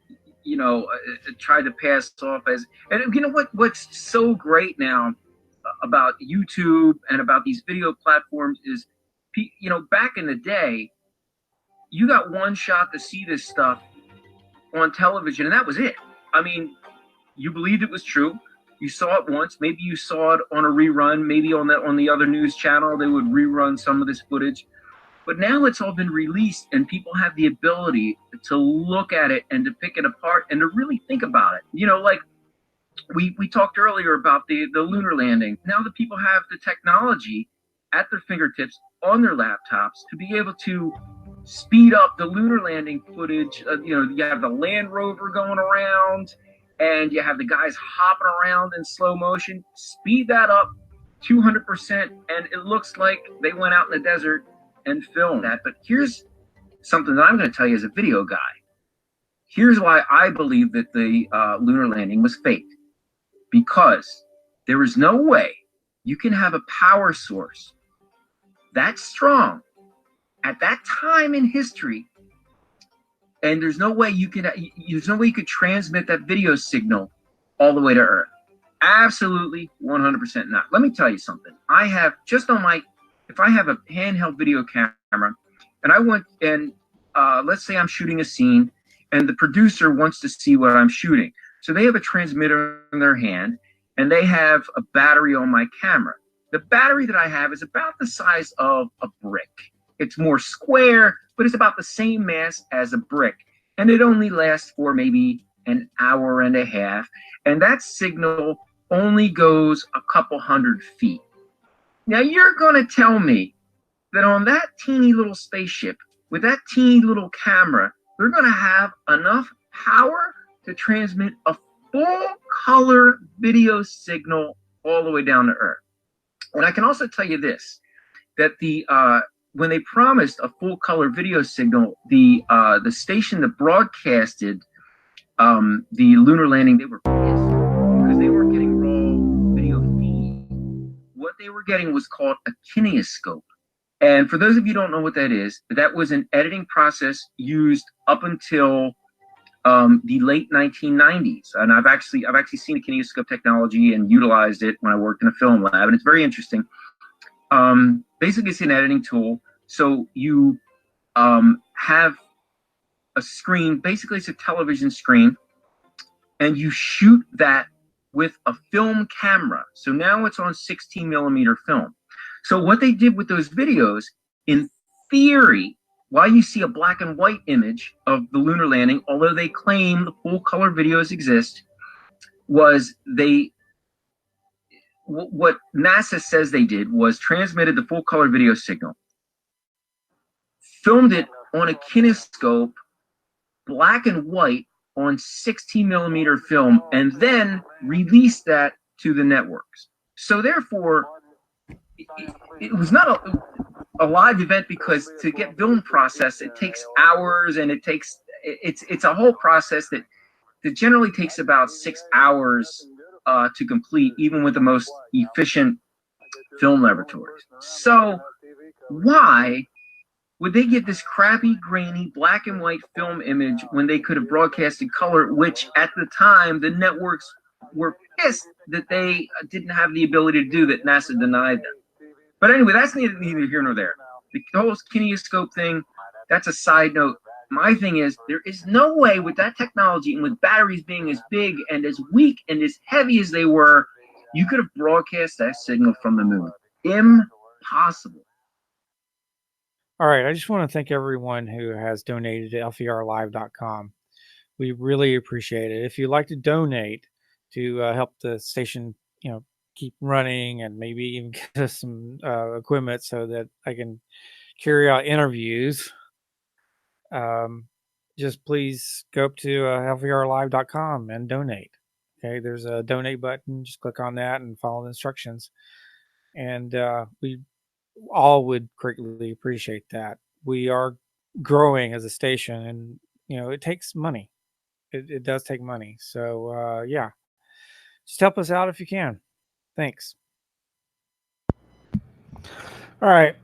[SPEAKER 8] tried to pass off as, and you know what's so great now about YouTube and about these video platforms is, back in the day, you got one shot to see this stuff on television, and that was it. I mean, you believed it was true. You saw it once. Maybe you saw it on a rerun. Maybe on the other news channel, they would rerun some of this footage. But now it's all been released, and people have the ability to look at it and to pick it apart and to really think about it. You know, like we talked earlier about the lunar landing. Now that people have the technology at their fingertips on their laptops to be able to speed up the lunar landing footage. You have the Land Rover going around, and you have the guys hopping around in slow motion. Speed that up 200%, and it looks like they went out in the desert and filmed that. But here's something that I'm going to tell you as a video guy. Here's why I believe that the lunar landing was faked. Because there is no way you can have a power source that strong at that time in history, and there's no way you could transmit that video signal all the way to Earth. Absolutely 100% not. Let me tell you something. I have if I have a handheld video camera and I want, and let's say I'm shooting a scene and the producer wants to see what I'm shooting. So they have a transmitter in their hand and they have a battery on my camera. The battery that I have is about the size of a brick. It's more square, but it's about the same mass as a brick. And it only lasts for maybe an hour and a half. And that signal only goes a couple 100 feet. Now you're going to tell me that on that teeny little spaceship with that teeny little camera, they're going to have enough power to transmit a full color video signal all the way down to Earth. And I can also tell you this, that when they promised a full color video signal, the station that broadcasted the lunar landing, they were pissed because they weren't getting raw video feed. What they were getting was called a kineoscope. And for those of you who don't know what that is, that was an editing process used up until the late 1990s. And I've actually seen the kineoscope technology and utilized it when I worked in a film lab, and it's very interesting. Basically, it's an editing tool. So you have a screen, basically it's a television screen, and you shoot that with a film camera. So now it's on 16 millimeter film. So what they did with those videos, in theory, why you see a black and white image of the lunar landing, although they claim the full color videos exist, was what NASA says they did was transmitted the full color video signal, filmed it on a kinescope, black and white on 16 millimeter film, and then released that to the networks. So therefore, it was not a live event, because to get film processed, it takes hours, and it's a whole process that generally takes about 6 hours to complete, even with the most efficient film laboratories. So why would they get this crappy, grainy, black and white film image when they could have broadcasted color, which at the time the networks were pissed that they didn't have the ability to do that. NASA denied them. But anyway, that's neither here nor there. The whole kinesioscope thing, that's a side note. My thing is, there is no way with that technology and with batteries being as big and as weak and as heavy as they were, you could have broadcast that signal from the moon. Impossible.
[SPEAKER 1] All right. I just want to thank everyone who has donated to lvrlive.com. We really appreciate it. If you'd like to donate to help the station, keep running and maybe even get us some equipment so that I can carry out interviews, just please go up to lvrlive.com and donate. Okay, there's a donate button. Just click on that and follow the instructions. And we all would greatly appreciate that. We are growing as a station, and it takes money. It does take money. So yeah, just help us out if you can. Thanks. All right,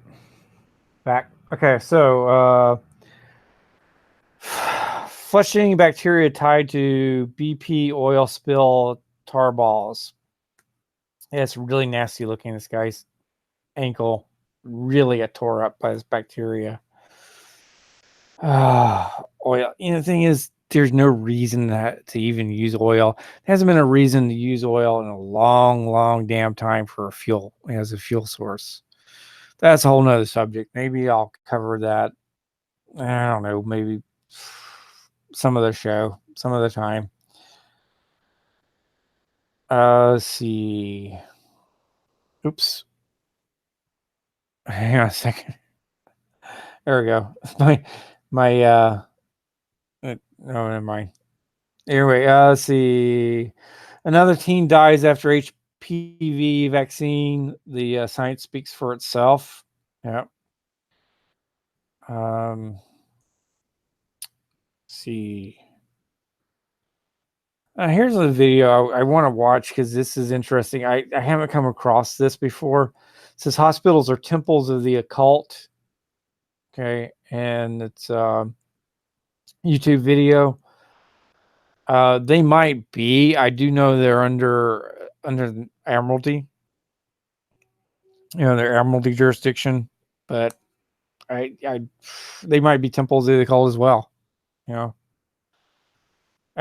[SPEAKER 1] back. Okay, so flesh-eating bacteria tied to BP oil spill tar balls. Yeah, it's really nasty looking. This guy's ankle really got tore up by this bacteria. Oil. The thing is, there's no reason to even use oil. There hasn't been a reason to use oil in a long, long damn time for a fuel as a fuel source. That's a whole nother subject. Maybe I'll cover that. I don't know. Maybe some other show, some other time. Let's see. Oops. Hang on a second. There we go. No, never mind. Anyway, let's see. Another teen dies after HPV vaccine. The science speaks for itself. Yeah. Let's see. Here's a video I want to watch because this is interesting. I haven't come across this before. It says hospitals are temples of the occult. Okay, and it's YouTube video. They might be. I do know they're under Admiralty. Their Admiralty jurisdiction, but they might be temples of the occult as well. I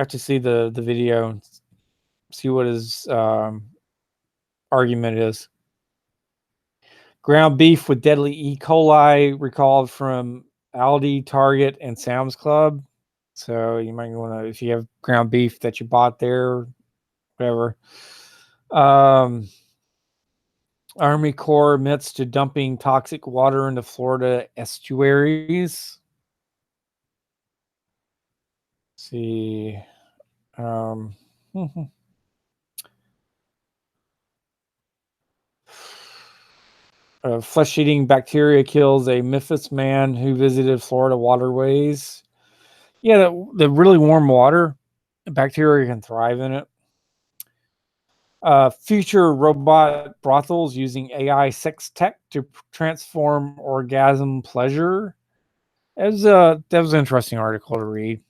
[SPEAKER 1] have to see the video and see what his argument is. Ground beef with deadly E. coli recalled from Aldi, Target, and Sam's Club. So you might want to, if you have ground beef that you bought there, whatever. Army Corps admits to dumping toxic water into Florida estuaries. Let's see. Flesh-eating bacteria kills a Memphis man who visited Florida waterways. Yeah, the really warm water, bacteria can thrive in it. Future robot brothels using AI sex tech to transform orgasm pleasure. That was an interesting article to read.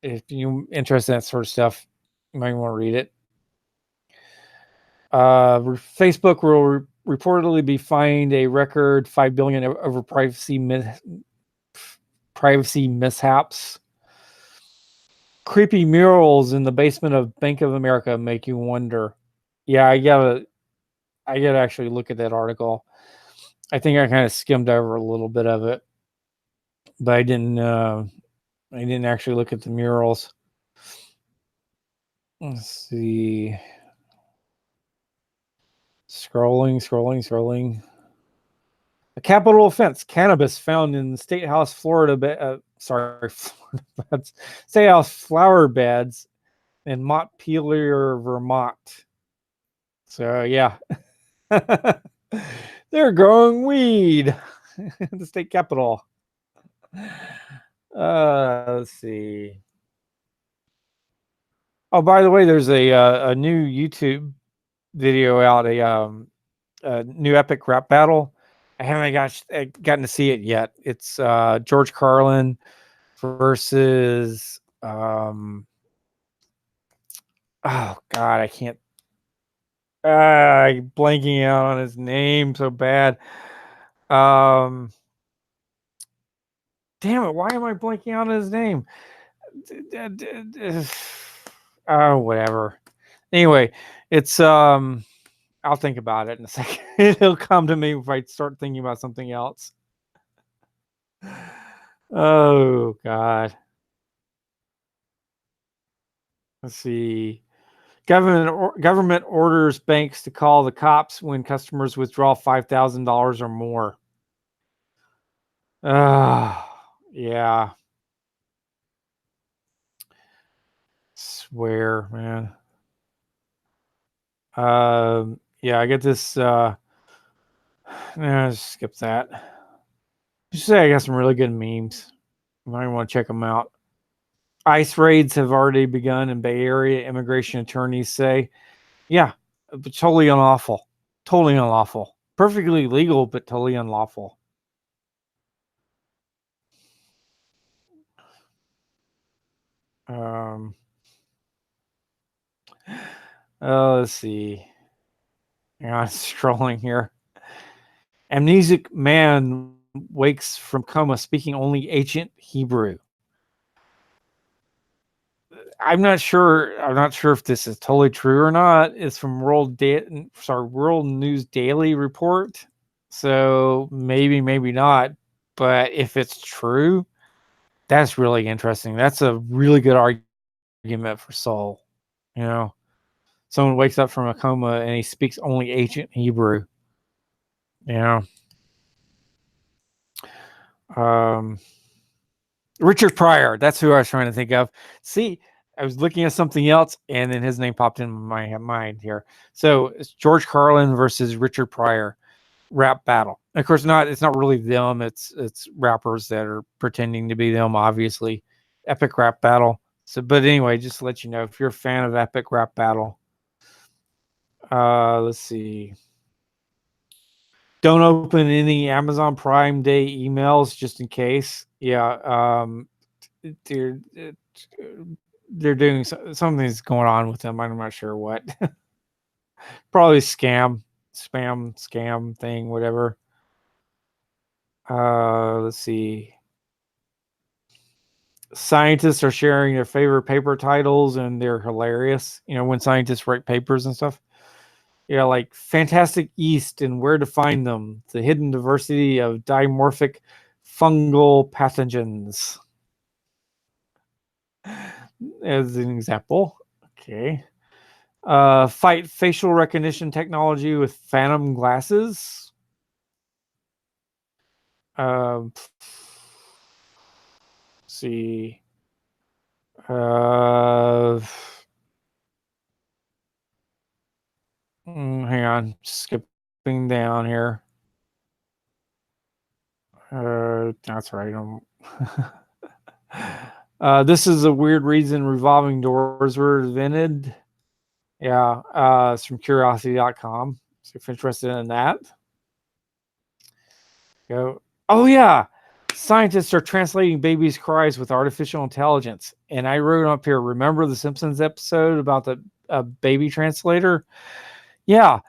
[SPEAKER 1] If you're interested in that sort of stuff, you might want to read it. Facebook will reportedly be fined a record $5 billion over privacy mishaps. Creepy murals in the basement of Bank of America make you wonder. Yeah, I gotta actually look at that article. I think I kind of skimmed over a little bit of it, but I didn't actually look at the murals. Let's see. Scrolling. A capital offense: cannabis found in the State House, Florida. State House flower beds in Montpelier, Vermont. So yeah, they're growing weed in the state capital. Let's see. Oh, by the way, there's a new YouTube video out, a new epic rap battle. I haven't gotten to see it yet. It's George Carlin versus oh God, I can't. Blanking out on his name so bad. Damn it! Why am I blanking out on his name? Oh, whatever. Anyway, it's I'll think about it in a second. It'll come to me if I start thinking about something else. Oh God. Let's see. Government orders banks to call the cops when customers withdraw $5,000 or more. Yeah. Swear, man. Yeah, I get this. Skip that. Just say I got some really good memes. You might want to check them out. ICE raids have already begun in Bay Area. Immigration attorneys say, yeah, but totally unlawful. Totally unlawful. Perfectly legal, but totally unlawful. Let's see. Hang on, scrolling here. Amnesic man wakes from coma speaking only ancient Hebrew. I'm not sure if this is totally true or not. It's from World News Daily report. So maybe not. But if it's true, that's really interesting. That's a really good argument for soul. You know, someone wakes up from a coma and he speaks only ancient Hebrew. You know, Richard Pryor. That's who I was trying to think of. See, I was looking at something else, and then his name popped in my mind here. So it's George Carlin versus Richard Pryor rap battle. And of course, it's not really them. It's rappers that are pretending to be them. Obviously, epic rap battle. So, but anyway, just to let you know, if you're a fan of epic rap battle, let's see. Don't open any Amazon Prime Day emails just in case. Yeah, they're doing something's going on with them. I'm not sure what. Probably spam thing, whatever. Let's see. Scientists are sharing their favorite paper titles, and they're hilarious. You know, when scientists write papers and stuff. Yeah, like Fantastic Yeast and Where to Find Them, the hidden diversity of dimorphic fungal pathogens. As an example. Okay. Fight facial recognition technology with phantom glasses. See. Hang on, skipping down here. That's right. This is a weird reason revolving doors were invented. Yeah, it's from curiosity.com. So if you're interested in that, go. Oh yeah, scientists are translating babies' cries with artificial intelligence. And I wrote up here. Remember the Simpsons episode about the baby translator? Yeah,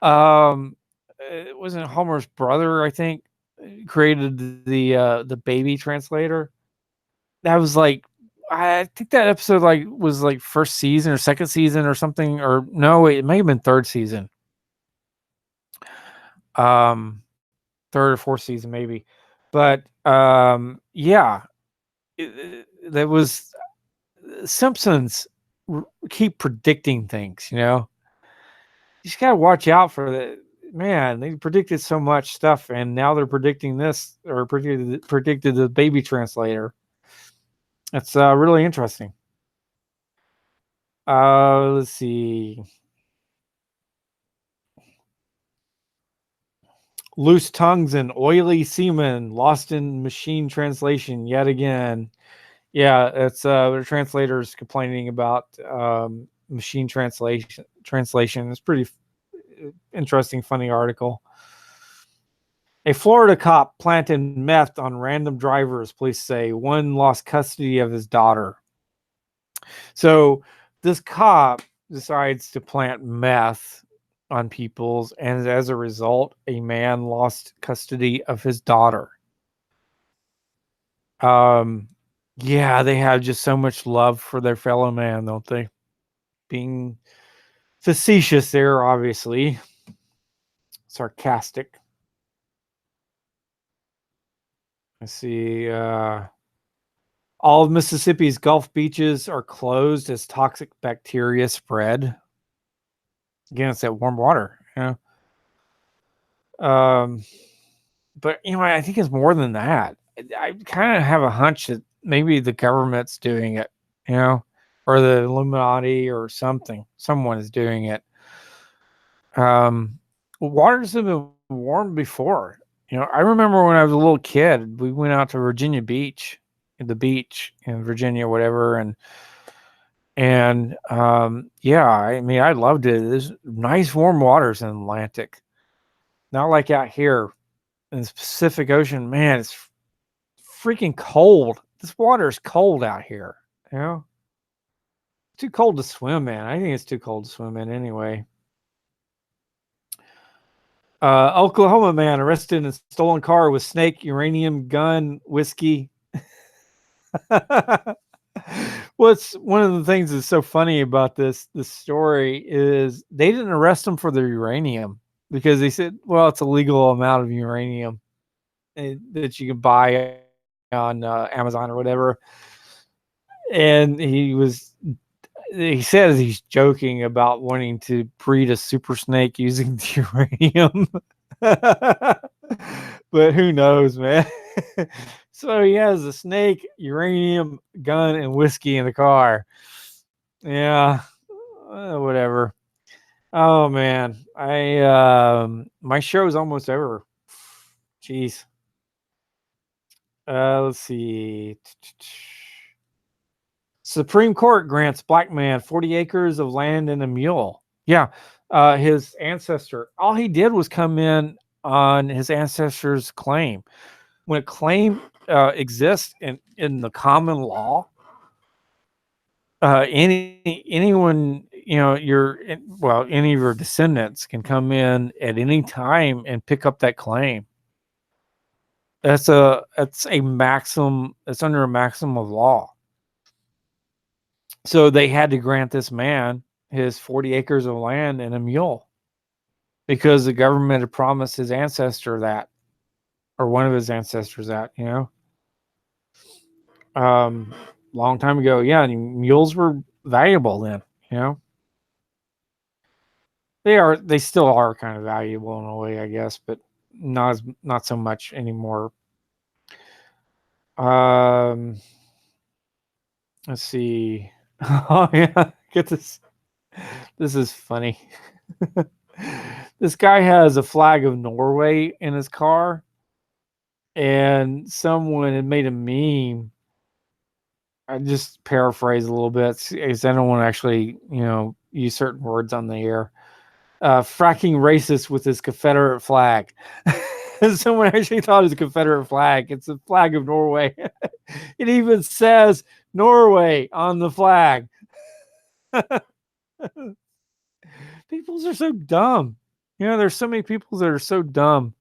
[SPEAKER 1] it wasn't Homer's brother, I think, created the baby translator. That was like, I think that episode was first season or second season or something, or no, it may have been third season. Third or fourth season maybe, but yeah, that was Simpsons keep predicting things. You know, you just gotta watch out for the man. They predicted so much stuff, and now they're predicting this or predicted the baby translator. It's really interesting. Let's see. Loose tongues and oily semen lost in machine translation yet again. Yeah, it's the translators complaining about machine translation. It's pretty interesting, funny article. A Florida cop planted meth on random drivers, police say. One lost custody of his daughter. So this cop decides to plant meth on people's, and as a result, a man lost custody of his daughter. Yeah, they have just so much love for their fellow man, don't they? Being facetious there, obviously. Sarcastic. I see. All of Mississippi's Gulf beaches are closed as toxic bacteria spread. Again, it's that warm water. But I think it's more than that. I kind of have a hunch that maybe the government's doing it, or the Illuminati or something. Someone is doing it. Waters have been warm before. I remember when I was a little kid, we went out to Virginia Beach, the beach in Virginia, whatever, and yeah, I mean, I loved it. There's nice warm waters in the Atlantic, not like out here in the Pacific Ocean. Man, it's freaking cold. This water is cold out here. Too cold to swim in. I think it's too cold to swim in anyway. Oklahoma man arrested in a stolen car with snake, uranium, gun, whiskey. What's one of the things that's so funny about this story is they didn't arrest him for the uranium because they said, well, it's a legal amount of uranium that you can buy on Amazon or whatever. And he says he's joking about wanting to breed a super snake using the uranium. But who knows, man? So he has a snake, uranium, gun, and whiskey in the car. Yeah, whatever. Oh man, my show is almost over. Jeez. Let's see. Supreme Court grants black man 40 acres of land and a mule. Yeah, his ancestor. All he did was come in on his ancestor's claim. When a claim exists in the common law, anyone, any of your descendants can come in at any time and pick up that claim. That's a maximum. It's under a maximum of law. So they had to grant this man his 40 acres of land and a mule because the government had promised his ancestor that, or one of his ancestors that, long time ago. Yeah, and mules were valuable then, They still are kind of valuable in a way, I guess, but not so much anymore. Let's see. Oh yeah, get this. This is funny. This guy has a flag of Norway in his car, and someone had made a meme. I just paraphrase a little bit because I don't want to actually, use certain words on the air. Fracking racist with his Confederate flag. Someone actually thought it was a Confederate flag. It's a flag of Norway. It even says Norway on the flag. People are so dumb. There's so many people that are so dumb.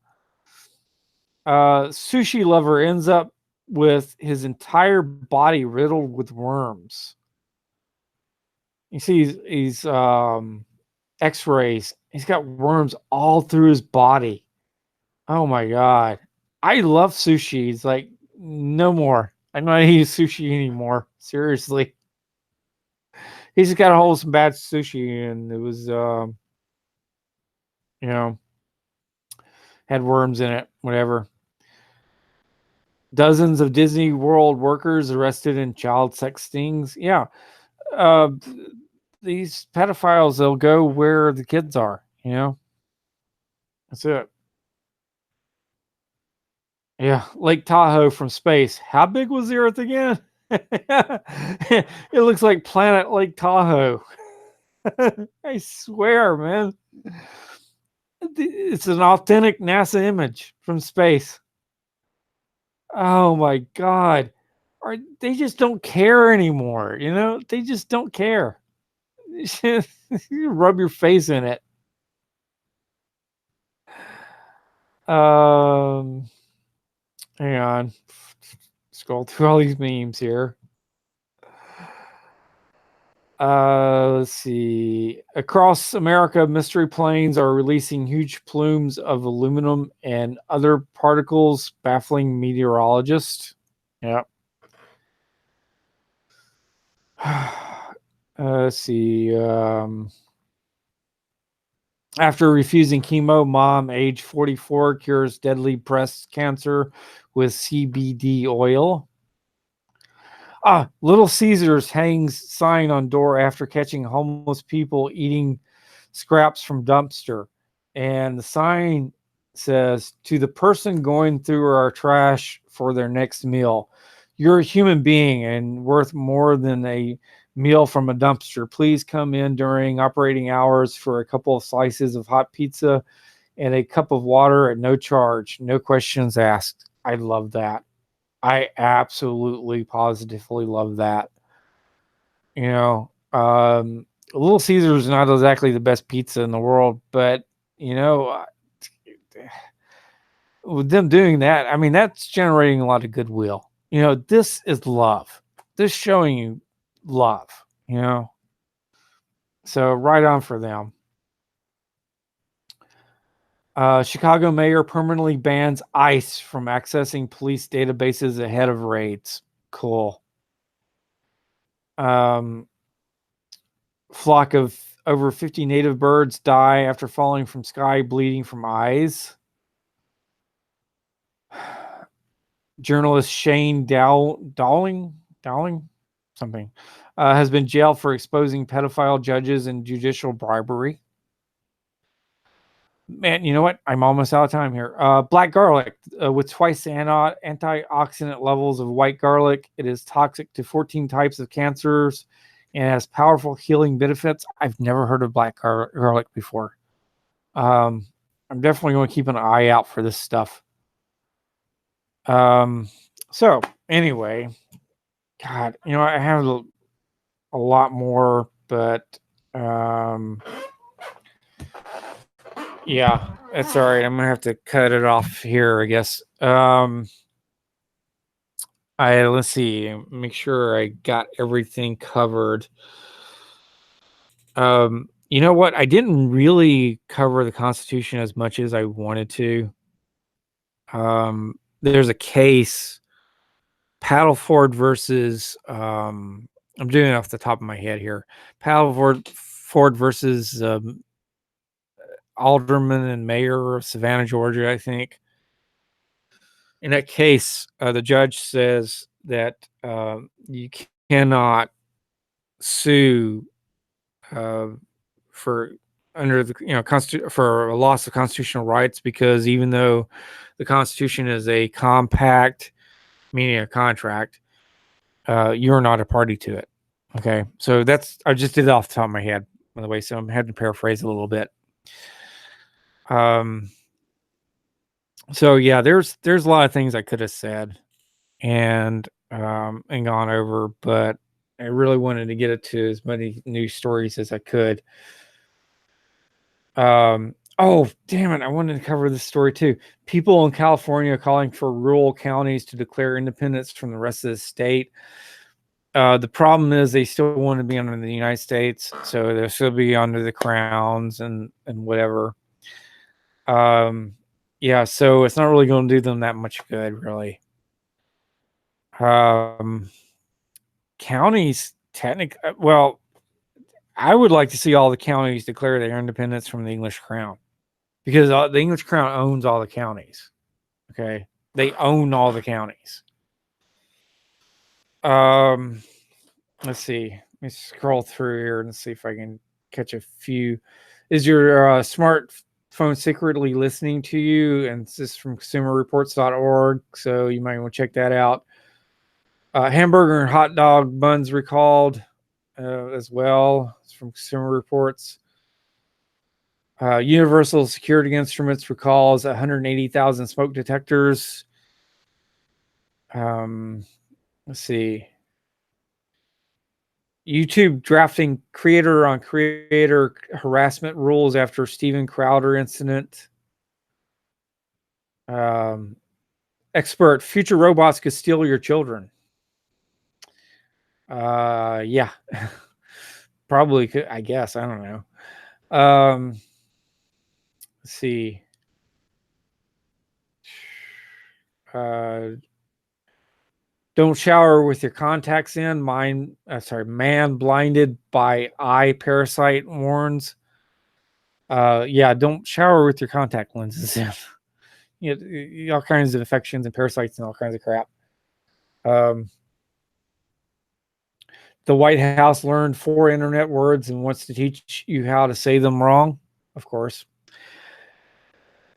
[SPEAKER 1] Sushi lover ends up with his entire body riddled with worms. You see he's x-rays. He's got worms all through his body. Oh my God. I love sushi. It's like, no more. I'm not eating sushi anymore. Seriously. He's just got a hold of some bad sushi and it was, had worms in it, whatever. Dozens of Disney World workers arrested in child sex stings. Yeah. These pedophiles, they'll go where the kids are, That's it. Yeah, Lake Tahoe from space. How big was the Earth again? It looks like planet Lake Tahoe. I swear, man. It's an authentic NASA image from space. Oh my God. Or they just don't care anymore. You know, they just don't care. You rub your face in it. Hang on. Scroll through all these memes here. Let's see. Across America, mystery planes are releasing huge plumes of aluminum and other particles, baffling meteorologists. Yeah. Let's see. After refusing chemo, mom, age 44, cures deadly breast cancer with CBD oil. Little Caesars hangs sign on door after catching homeless people eating scraps from dumpster. And the sign says, to the person going through our trash for their next meal, you're a human being and worth more than a meal from a dumpster. Please come in during operating hours for a couple of slices of hot pizza and a cup of water at no charge. No questions asked. I love that. I absolutely positively love that. You know, Little Caesars is not exactly the best pizza in the world, but you know, with them doing that, I mean, that's generating a lot of goodwill. You know, this is love. This showing you love, you know. So right on for them. Chicago mayor permanently bans ICE from accessing police databases ahead of raids. Cool. Flock of over 50 native birds die after falling from sky, bleeding from eyes. Journalist Shane Dowling, something, has been jailed for exposing pedophile judges and judicial bribery. Man, you know what? I'm almost out of time here. Black garlic, with twice the antioxidant levels of white garlic, it is toxic to 14 types of cancers and has powerful healing benefits. I've never heard of black garlic before. I'm definitely going to keep an eye out for this stuff. So anyway, God, you know, I have a lot more, but yeah, that's all right. I'm gonna have to cut it off here, I guess. Let's see, make sure I got everything covered. You know what? I didn't really cover the Constitution as much as I wanted to. There's a case, Paddleford versus I'm doing it off the top of my head here. Paddleford versus alderman and mayor of Savannah, Georgia, I think. In that case, the judge says that you cannot sue for under the for a loss of constitutional rights, because even though the Constitution is a compact, meaning a contract, you're not a party to it. Okay, so I just did it off the top of my head, by the way, so I'm having to paraphrase a little bit. So yeah, there's a lot of things I could have said and gone over, but I really wanted to get it to as many news stories as I could. Oh, damn it. I wanted to cover this story too. People in California calling for rural counties to declare independence from the rest of the state. The problem is they still want to be under the United States, so they'll still be under the crowns and whatever. Yeah, so it's not really going to do them that much good, really. Counties, well, I would like to see all the counties declare their independence from the English crown, because the English crown owns all the counties. Okay, they own all the counties. Let's see. Let me scroll through here and see if I can catch a few. Is your smartphone secretly listening to you? And this is from consumerreports.org, so you might want to check that out. Hamburger and hot dog buns recalled as well. It's from Consumer Reports. Universal Security Instruments recalls 180,000 smoke detectors. Let's see. YouTube drafting creator on creator harassment rules after Steven Crowder incident. Expert, future robots could steal your children. Yeah. Probably could, I guess. I don't know. Let's see. Don't shower with your contacts in. Man blinded by eye parasite warns. Yeah, don't shower with your contact lenses in. All kinds of infections and parasites and all kinds of crap. The White House learned 4 internet words and wants to teach you how to say them wrong, of course.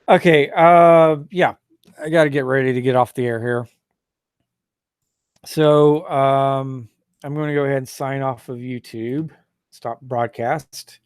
[SPEAKER 1] Okay, yeah, I got to get ready to get off the air here. So I'm going to go ahead and sign off of YouTube. Stop broadcast.